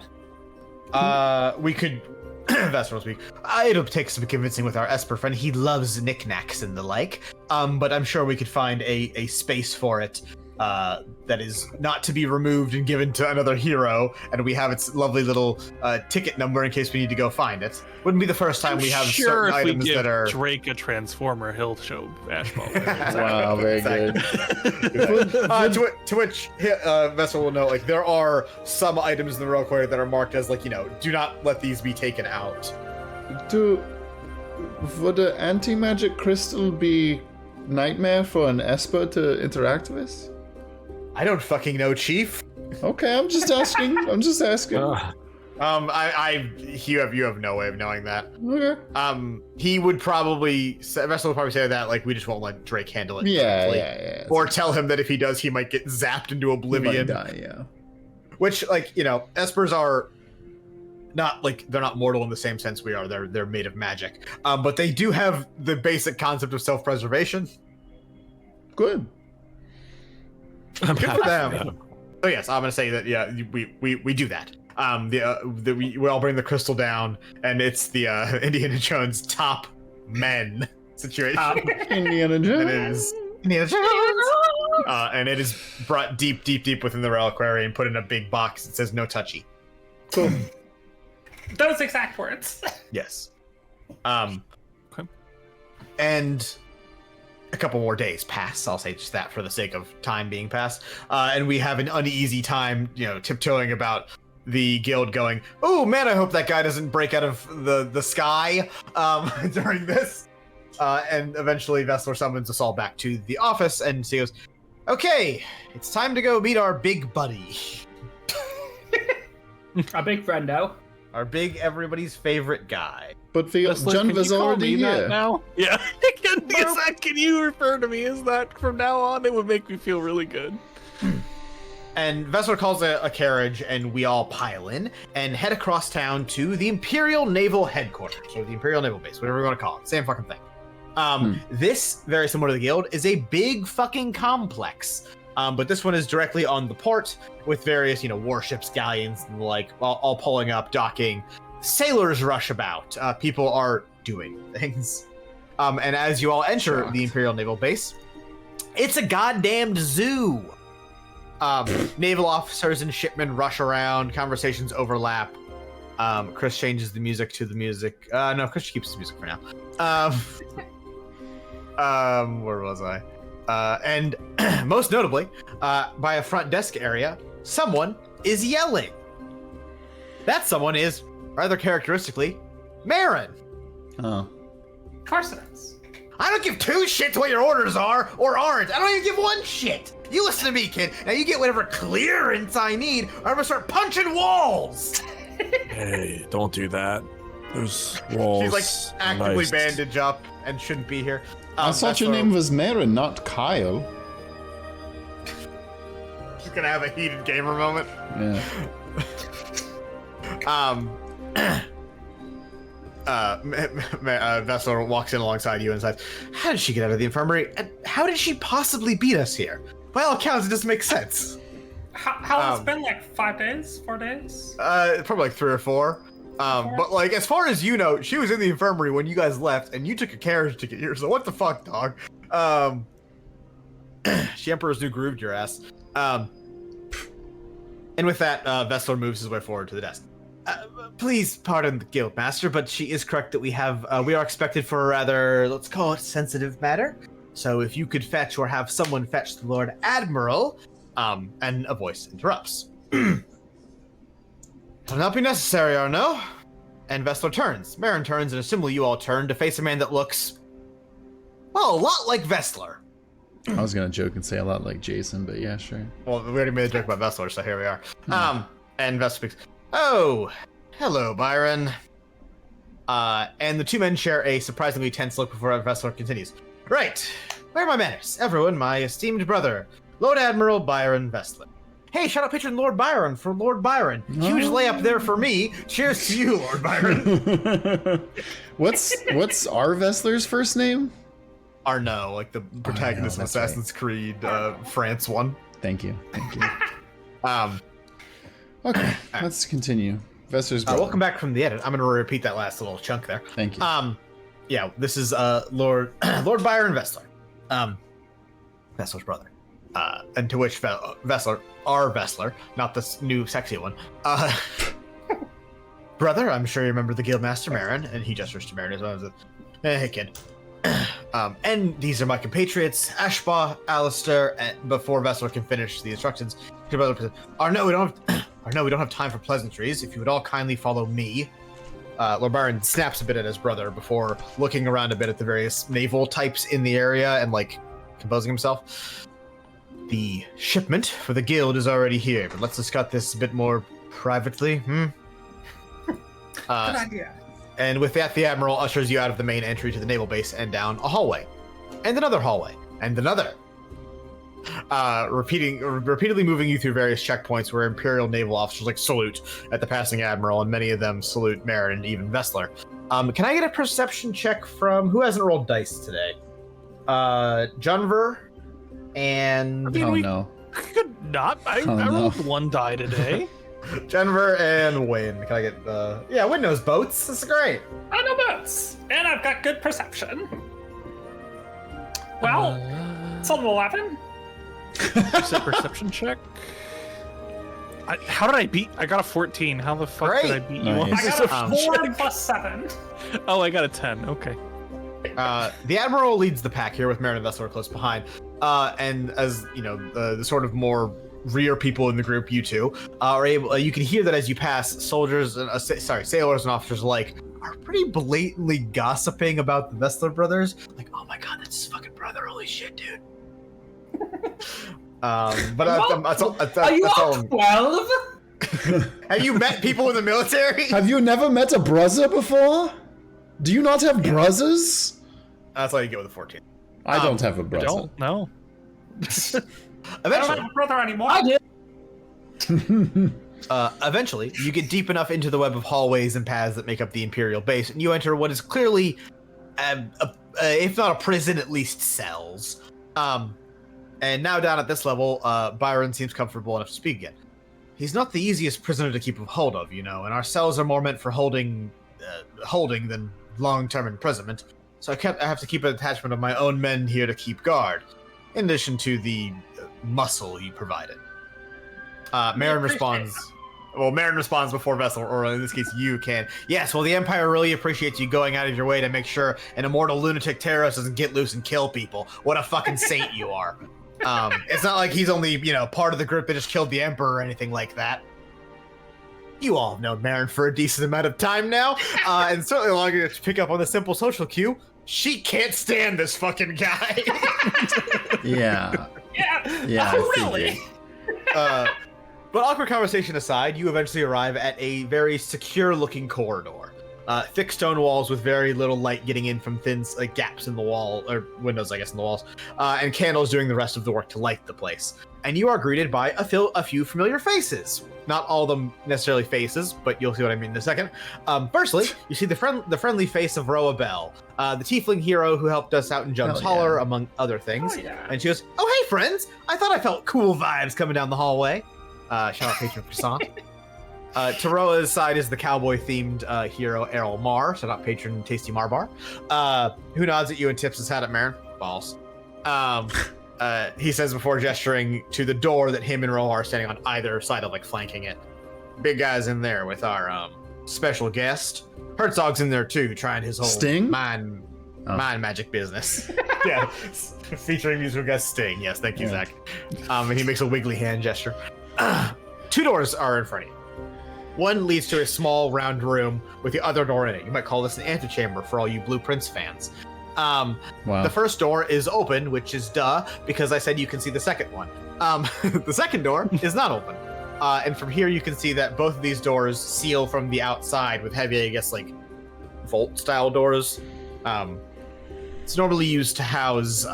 [SPEAKER 1] We could. Vesper will speak. It'll take some convincing with our Esper friend. He loves knickknacks and the like. But I'm sure we could find a space for it that is not to be removed and given to another hero. And we have its lovely little ticket number in case we need to go find it. Wouldn't be the first time we have
[SPEAKER 4] sure
[SPEAKER 1] certain
[SPEAKER 4] if we
[SPEAKER 1] items
[SPEAKER 4] give
[SPEAKER 1] that are.
[SPEAKER 4] Drake a transformer, he'll show Ashball.
[SPEAKER 3] Wow, very good.
[SPEAKER 1] To which Vessel will know, like, there are some items in the reliquary that are marked as, like, do not let these be taken out.
[SPEAKER 3] Would an anti-magic crystal be nightmare for an Esper to interact with?
[SPEAKER 1] I don't fucking know, Chief.
[SPEAKER 3] Okay, I'm just asking.
[SPEAKER 1] You have no way of knowing that.
[SPEAKER 3] Okay.
[SPEAKER 1] He would probably, Vessel would probably say that, like, we just won't let Drake handle it.
[SPEAKER 3] Yeah,
[SPEAKER 1] directly.
[SPEAKER 3] yeah.
[SPEAKER 1] Or tell him that if he does, he might get zapped into oblivion.
[SPEAKER 3] Might die, yeah.
[SPEAKER 1] Which, like, Espers are not, like, they're not mortal in the same sense we are. They're made of magic. But they do have the basic concept of self-preservation.
[SPEAKER 3] Good.
[SPEAKER 1] Good for them. Oh yes, I'm gonna say that. Yeah, we do that. We all bring the crystal down, and it's the Indiana Jones top men situation.
[SPEAKER 3] Indiana
[SPEAKER 1] And
[SPEAKER 3] Jones.
[SPEAKER 1] it is Indiana Jones. And it is brought deep, deep, deep within the reliquary and put in a big box that says "No touchy."
[SPEAKER 3] Cool.
[SPEAKER 2] those exact words.
[SPEAKER 1] Yes.
[SPEAKER 4] Okay.
[SPEAKER 1] And a couple more days pass. I'll say just that for the sake of time being passed. And we have an uneasy time, tiptoeing about the guild going, oh man, I hope that guy doesn't break out of the sky during this. And eventually Vessler summons us all back to the office and she goes, okay, it's time to go meet our big buddy.
[SPEAKER 6] A big friendo.
[SPEAKER 1] Our big everybody's favorite guy.
[SPEAKER 3] But
[SPEAKER 4] Vessler,
[SPEAKER 3] John
[SPEAKER 4] can
[SPEAKER 3] was
[SPEAKER 4] you call
[SPEAKER 3] already
[SPEAKER 4] me that
[SPEAKER 3] here.
[SPEAKER 4] now? Yeah. Can you refer to me as that from now on? It would make me feel really good.
[SPEAKER 1] And Vessler calls a carriage, and we all pile in and head across town to the Imperial Naval Headquarters, or the Imperial Naval Base, whatever you want to call it. Same fucking thing. This, very similar to the Guild, is a big fucking complex. But this one is directly on the port with various, warships, galleons, and the like, all pulling up, docking. Sailors rush about. People are doing things. And as you all enter the Imperial Naval Base, it's a goddamned zoo. Naval officers and shipmen rush around. Conversations overlap. Chris changes the music to the music. No, Chris keeps the music for now. Where was I? And most notably, by a front desk area, someone is yelling. That someone is, rather characteristically, Marin.
[SPEAKER 3] Oh.
[SPEAKER 2] Of course it is.
[SPEAKER 1] I don't give two shits what your orders are or aren't. I don't even give one shit. You listen to me, kid. Now you get whatever clearance I need, or I'm gonna start punching walls.
[SPEAKER 5] Hey, don't do that. There's walls.
[SPEAKER 1] She's like actively bandaged up and shouldn't be here.
[SPEAKER 3] I thought your name was Marin, not Kyle.
[SPEAKER 1] She's gonna have a heated gamer moment.
[SPEAKER 3] Yeah.
[SPEAKER 1] Vessler walks in alongside you and says, how did she get out of the infirmary? And how did she possibly beat us here? By all accounts, it doesn't make sense.
[SPEAKER 2] How long has it been? Like 5 days? 4 days?
[SPEAKER 1] Probably like 3 or 4. But like, as far as you know, she was in the infirmary when you guys left, and you took a carriage to get here, so what the fuck, dog? She Emperor's New Grooved your ass. And with that, Vessler moves his way forward to the desk. Please pardon the guild master, but she is correct that we are expected for a rather, let's call it, sensitive matter. So if you could fetch or have someone fetch the Lord Admiral, and a voice interrupts. Will not be necessary, Arno. And Vessler turns. Marin turns, and assumably you all turn to face a man that looks, well, a lot like Vessler.
[SPEAKER 3] I was gonna joke and say a lot like Jason, but yeah, sure.
[SPEAKER 1] Well, we already made a joke about Vessler, so here we are. And Vessler speaks. Oh, hello, Byron. And the two men share a surprisingly tense look before Vessler continues. Right. Where are my manners? Everyone, my esteemed brother, Lord Admiral Byron Vessler. Hey, shout out patron Lord Byron for Lord Byron. Huge layup there for me. Cheers to you, Lord Byron.
[SPEAKER 3] What's our Vessler's first name?
[SPEAKER 1] Arno, like the protagonist of
[SPEAKER 3] that's
[SPEAKER 1] Assassin's Creed France 1.
[SPEAKER 3] Thank you. Okay, let's continue. Vessler's
[SPEAKER 1] welcome back from the edit. I'm going to repeat that last little chunk there.
[SPEAKER 3] Thank you.
[SPEAKER 1] Yeah, this is Lord Byron Vessler, Vessler's brother, and to which Vessler, our Vessler, not this new sexy one, brother. I'm sure you remember the Guildmaster Marin, and he gestures to Marin as well. Hey, kid. And these are my compatriots, Ashbaugh, Alistair, and before Vessler can finish the instructions, Arno, we don't have time for pleasantries. If you would all kindly follow me. Lord Byron snaps a bit at his brother before looking around a bit at the various naval types in the area and, like, composing himself. The shipment for the guild is already here, but let's discuss this a bit more privately, Good
[SPEAKER 2] idea.
[SPEAKER 1] And with that, the Admiral ushers you out of the main entry to the naval base and down a hallway. And another hallway. And another. Repeatedly moving you through various checkpoints where Imperial naval officers like salute at the passing Admiral, and many of them salute Marin and even Vessler. Can I get a perception check from who hasn't rolled dice today? Junver and...
[SPEAKER 3] no.
[SPEAKER 4] Could not. I rolled one die today.
[SPEAKER 1] Jennifer and Wayne. Can I get yeah, Wayne knows boats. This is great.
[SPEAKER 2] I know boats, and I've got good perception. Well, it's an 11.
[SPEAKER 4] Is that perception check? How did I beat? I got a 14. How the fuck did I beat you on?
[SPEAKER 3] Nice.
[SPEAKER 2] I got a 4 plus 7.
[SPEAKER 4] Oh, I got a 10. Okay.
[SPEAKER 1] The Admiral leads the pack here with Marin and Vessler close behind. And as you know, the sort of more rear people in the group, you two, are able. You can hear that as you pass. Soldiers, sailors and officers alike are pretty blatantly gossiping about the Vessler brothers. Like, oh my god, that's his fucking brother! Holy shit, dude. But that's all.
[SPEAKER 6] 12?
[SPEAKER 1] Have you met people in the military?
[SPEAKER 3] Have you never met a brother before? Do you not have brothers?
[SPEAKER 1] That's all you get with a 14.
[SPEAKER 3] I don't have a brother.
[SPEAKER 4] Don't know.
[SPEAKER 2] I don't have a brother anymore.
[SPEAKER 6] I did.
[SPEAKER 1] Eventually, you get deep enough into the web of hallways and paths that make up the Imperial base, and you enter what is clearly, if not a prison, at least cells. And now down at this level, Byron seems comfortable enough to speak again. He's not the easiest prisoner to keep a hold of, you know, and our cells are more meant for holding than long-term imprisonment. So I have to keep an attachment of my own men here to keep guard, in addition to the muscle you provided. Marin responds. Well, Marin responds before Vessel, or in this case, you can. Yes, well, the Empire really appreciates you going out of your way to make sure an immortal lunatic terrorist doesn't get loose and kill people. What a fucking saint you are. It's not like he's only, part of the group that just killed the Emperor or anything like that. You all have known Marin for a decent amount of time now, and certainly long enough to pick up on the simple social cue. She can't stand this fucking guy.
[SPEAKER 3] Yeah.
[SPEAKER 2] Yeah. Oh, really?
[SPEAKER 1] But awkward conversation aside, you eventually arrive at a very secure-looking corridor. Thick stone walls with very little light getting in from thin gaps in the wall, or windows, I guess, in the walls, and candles doing the rest of the work to light the place. And you are greeted by a few familiar faces. Not all of them necessarily faces, but you'll see what I mean in a second. Firstly, you see the friendly face of Roa Bell, the tiefling hero who helped us out in Jum's Holler, among other things.
[SPEAKER 2] Oh, yeah.
[SPEAKER 1] And she goes, "Oh, hey, friends! I thought I felt cool vibes coming down the hallway." Shout out patron Croissant. To Roa's side is the cowboy-themed hero Errol Mar. Shout out patron Tasty Marbar. Who nods at you and tips his hat at Marin. Balls. He says before gesturing to the door that him and Roa are standing on either side of, flanking it. Big guy's in there with our special guest. Herzog's in there too, trying his whole
[SPEAKER 3] Sting?
[SPEAKER 1] mind. Mind magic business. Yeah, featuring musical guest Sting. Yes, thank you, Zach. And he makes a wiggly hand gesture. 2 doors are in front of you. One leads to a small round room with the other door in it. You might call this an antechamber for all you Blueprints fans.
[SPEAKER 3] Wow.
[SPEAKER 1] The first door is open, which is because I said you can see the second one. The second door is not open. And from here you can see that both of these doors seal from the outside with heavy, I guess, like vault style doors. It's normally used to house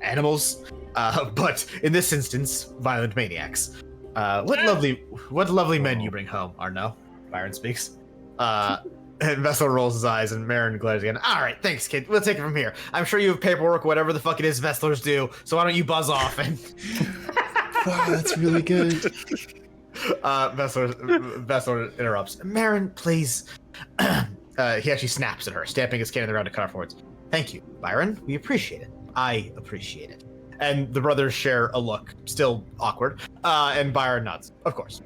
[SPEAKER 1] animals, but in this instance, violent maniacs. What lovely men you bring home, Arno, Byron speaks. And Vessel rolls his eyes and Marin glares again. All right, thanks, kid. We'll take it from here. I'm sure you have paperwork, whatever the fuck it is Vestlers do, so why don't you buzz off and...
[SPEAKER 3] Wow, that's really good.
[SPEAKER 1] Vessler interrupts. Marin, please. He actually snaps at her, stamping his cane on the ground to cut her forwards. Thank you, Byron. We appreciate it. I appreciate it. And the brothers share a look, still awkward, and Byron nods. Of course.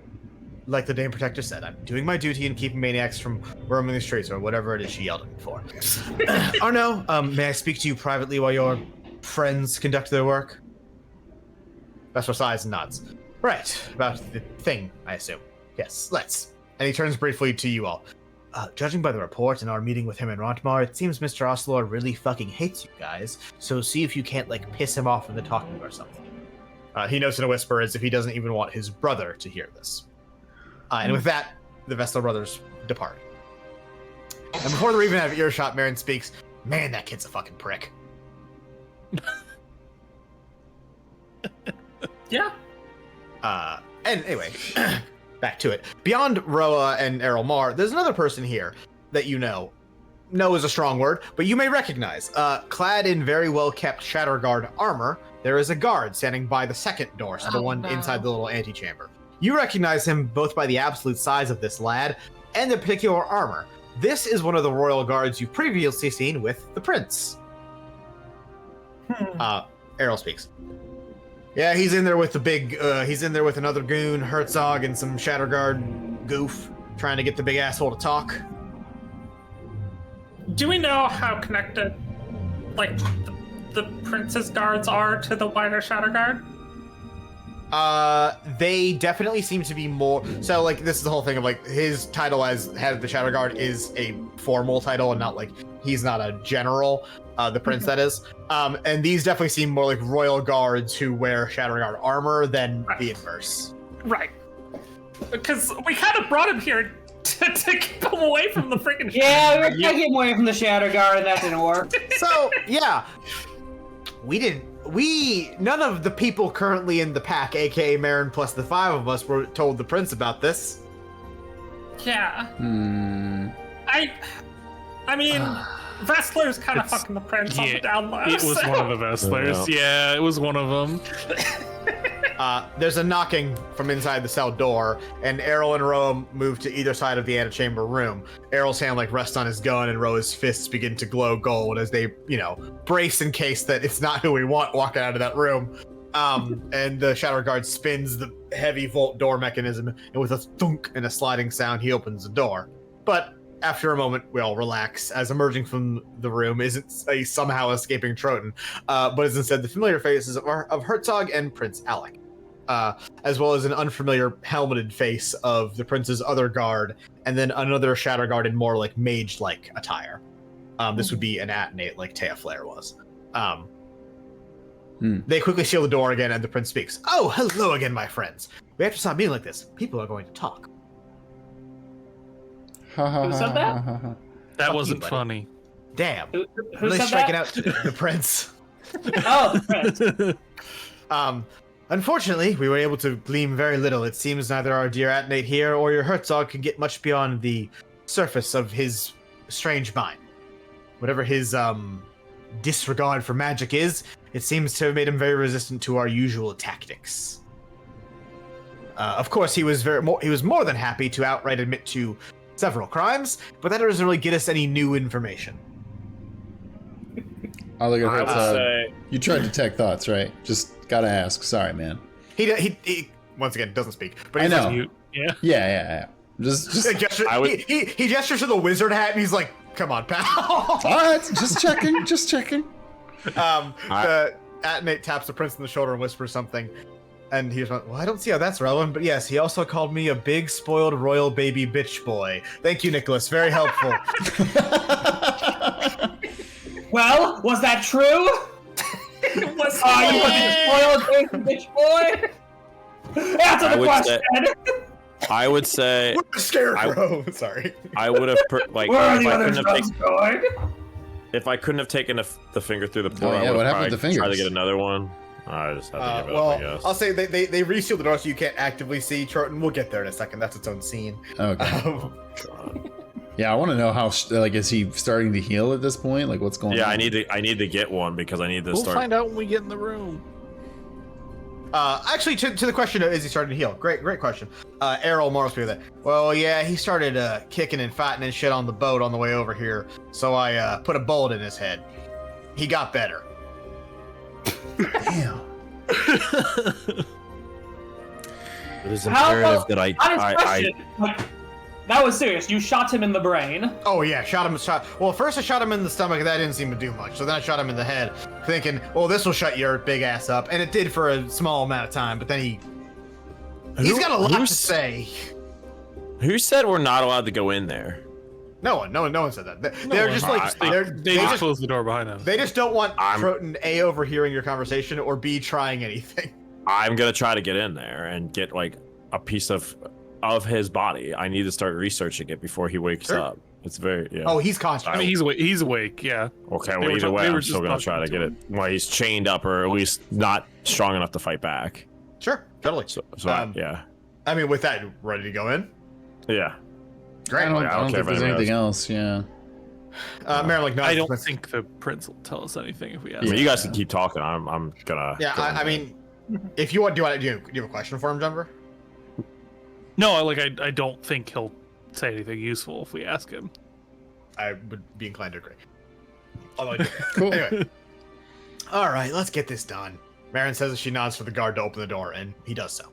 [SPEAKER 1] Like the Dame Protector said, I'm doing my duty in keeping maniacs from roaming the streets or whatever it is she yelled at me for. Arno, may I speak to you privately while your friends conduct their work? Vessel sighs and nods. Right, about the thing, I assume. Yes, let's. And he turns briefly to you all. Judging by the report and our meeting with him in Rontmar, it seems Mr. Oscellor really fucking hates you guys, so see if you can't, like, piss him off into talking or something. He notes in a whisper as if he doesn't even want his brother to hear this. And with that, the Vestal brothers depart. And before they're even out of earshot, Marin speaks, man, that kid's a fucking prick.
[SPEAKER 2] Yeah.
[SPEAKER 1] And anyway, back to it. Beyond Roa and Errol Mar, there's another person here that you know. Know is a strong word, but you may recognize. Clad in very well-kept Shatterguard armor, there is a guard standing by the second door, so the one inside the little antechamber. You recognize him both by the absolute size of this lad and the particular armor. This is one of the royal guards you've previously seen with the prince. Errol speaks. Yeah, he's in there with the big, he's in there with another goon, Herzog, and some Shatterguard goof, trying to get the big asshole to talk.
[SPEAKER 2] Do we know how connected, like, the prince's guards are to the wider Shatterguard?
[SPEAKER 1] They definitely seem to be more, so, like, this is the whole thing of, like, his title as head of the Shatterguard is a formal title and not, like, he's not a general, the prince that is. And these definitely seem more like royal guards who wear Shatterguard armor than the inverse.
[SPEAKER 2] Right. Because we kind of brought him here to keep him away from the freaking
[SPEAKER 6] Yeah, we were trying to get him away from the Shatterguard and that didn't work.
[SPEAKER 1] So, yeah. None of the people currently in the pack, aka Marin plus the 5 of us, were told the prince about this.
[SPEAKER 2] Yeah. I mean, Vestler's kind of fucking the prince on the down low.
[SPEAKER 4] It was one of the Vestlers. Yeah, it was one of them.
[SPEAKER 1] There's a knocking from inside the cell door, and Errol and Roa move to either side of the antechamber room. Errol's hand rests on his gun, and Roa's fists begin to glow gold as they, brace in case that it's not who we want walking out of that room. And the Shatterguard spins the heavy vault door mechanism, and with a thunk and a sliding sound, he opens the door. But after a moment, we all relax, as emerging from the room isn't a somehow escaping Trotan, but is instead the familiar faces of Herzog and Prince Alec. As well as an unfamiliar helmeted face of the prince's other guard, and then another Shatterguard in more mage-like attire. This would be an Atenate like Taya Flare was. They quickly seal the door again, and the prince speaks. Oh, hello again, my friends. We have to stop being like this. People are going to talk.
[SPEAKER 6] Who said that?
[SPEAKER 4] That wasn't funny.
[SPEAKER 1] Damn.
[SPEAKER 6] Who
[SPEAKER 1] really
[SPEAKER 6] said
[SPEAKER 1] striking
[SPEAKER 6] that?
[SPEAKER 1] out the prince.
[SPEAKER 6] Oh, the prince.
[SPEAKER 1] Unfortunately, we were able to glean very little. It seems neither our dear Atenate here or your Herzog can get much beyond the surface of his strange mind. Whatever his disregard for magic is, it seems to have made him very resistant to our usual tactics. Of course, he was more than happy to outright admit to several crimes, but that doesn't really get us any new information.
[SPEAKER 3] I'll look at
[SPEAKER 5] I would
[SPEAKER 3] Herzog.
[SPEAKER 5] say
[SPEAKER 3] You tried to detect thoughts, right? Just gotta ask. Sorry, man.
[SPEAKER 1] He once again doesn't speak, but
[SPEAKER 3] I
[SPEAKER 1] he's
[SPEAKER 3] know.
[SPEAKER 4] Yeah.
[SPEAKER 3] Yeah. Just
[SPEAKER 1] he gestures to the wizard hat, and he's come on, pal.
[SPEAKER 3] All right, just checking.
[SPEAKER 1] The Atnate taps the prince on the shoulder and whispers something. And he's like, well, I don't see how that's relevant, but yes, he also called me a big, spoiled, royal baby bitch boy. Thank you, Nicholas. Very helpful.
[SPEAKER 6] Well, was that true?
[SPEAKER 2] Was
[SPEAKER 6] You spoiled baby bitch boy? Answer the question.
[SPEAKER 5] I would say
[SPEAKER 1] Scarecrow. Sorry.
[SPEAKER 5] I would have
[SPEAKER 6] Where are the other drugs going?
[SPEAKER 5] if I couldn't have taken the finger through the portal.
[SPEAKER 3] Oh, yeah,
[SPEAKER 5] I would
[SPEAKER 3] what happened
[SPEAKER 5] probably
[SPEAKER 3] with the fingers?
[SPEAKER 5] try to get another one. I just have to give it
[SPEAKER 1] Well,
[SPEAKER 5] up, I guess.
[SPEAKER 1] I'll say they resealed the door so you can't actively see Trotan. We'll get there in a second. That's its own scene.
[SPEAKER 3] Okay.
[SPEAKER 5] God.
[SPEAKER 3] Yeah, I want to know how. Like, is he starting to heal at this point? Like, what's going on?
[SPEAKER 5] Yeah, I need to get one because I need to
[SPEAKER 4] We'll
[SPEAKER 5] start.
[SPEAKER 4] find out when we get in the room.
[SPEAKER 1] Actually, to the question of is he starting to heal? Great question. Errol Morris with it. Well, yeah, he started kicking and fighting and shit on the boat on the way over here. So I put a bullet in his head. He got better.
[SPEAKER 3] Damn.
[SPEAKER 5] It is
[SPEAKER 6] How
[SPEAKER 5] imperative
[SPEAKER 6] about-
[SPEAKER 5] that
[SPEAKER 6] Honest
[SPEAKER 5] I
[SPEAKER 6] question. Like, that was serious. You shot him in the brain.
[SPEAKER 1] Oh yeah, well, first I shot him in the stomach. That didn't seem to do much. So then I shot him in the head, thinking, well, this will shut your big ass up. And it did for a small amount of time. But then he's got a lot to say.
[SPEAKER 5] Who said we're not allowed to go in there?
[SPEAKER 1] No one said that. They're just like
[SPEAKER 4] They just closed the door behind him.
[SPEAKER 1] they just don't want
[SPEAKER 5] I'm-
[SPEAKER 1] Trotan A overhearing your conversation or B trying anything.
[SPEAKER 5] I'm gonna try to get in there and get like a piece of his body. I need to start researching it before he wakes
[SPEAKER 1] Sure.
[SPEAKER 5] up. It's very
[SPEAKER 1] Oh, he's conscious.
[SPEAKER 4] I mean, he's awake. Yeah.
[SPEAKER 5] okay.
[SPEAKER 4] They
[SPEAKER 5] Well,
[SPEAKER 4] were
[SPEAKER 5] either
[SPEAKER 4] ta-
[SPEAKER 5] way,
[SPEAKER 4] they were
[SPEAKER 5] I'm
[SPEAKER 4] just
[SPEAKER 5] still gonna
[SPEAKER 4] talking
[SPEAKER 5] try to
[SPEAKER 4] to
[SPEAKER 5] get
[SPEAKER 4] him.
[SPEAKER 5] it. Well, he's chained up or at least not strong enough to fight back.
[SPEAKER 1] Sure, totally.
[SPEAKER 5] So
[SPEAKER 1] I mean, with that, ready to go in?
[SPEAKER 5] yeah.
[SPEAKER 1] Great.
[SPEAKER 3] I don't
[SPEAKER 5] I don't care
[SPEAKER 3] think
[SPEAKER 5] if
[SPEAKER 3] there's
[SPEAKER 5] anybody
[SPEAKER 3] anything else. Yeah.
[SPEAKER 1] Marin, like, no,
[SPEAKER 4] I don't think the prince will tell us anything if we ask.
[SPEAKER 5] I mean,
[SPEAKER 4] him.
[SPEAKER 5] you guys can keep talking. I'm gonna.
[SPEAKER 1] Yeah,
[SPEAKER 5] go in
[SPEAKER 1] I
[SPEAKER 5] there.
[SPEAKER 1] mean, if you want, do you have a question for him, Jumper?
[SPEAKER 4] No, I don't think he'll say anything useful if we ask him.
[SPEAKER 1] I would be inclined to agree. Although,
[SPEAKER 3] Cool.
[SPEAKER 1] anyway. All right, let's get this done. Marin says as she nods for the guard to open the door, and he does so.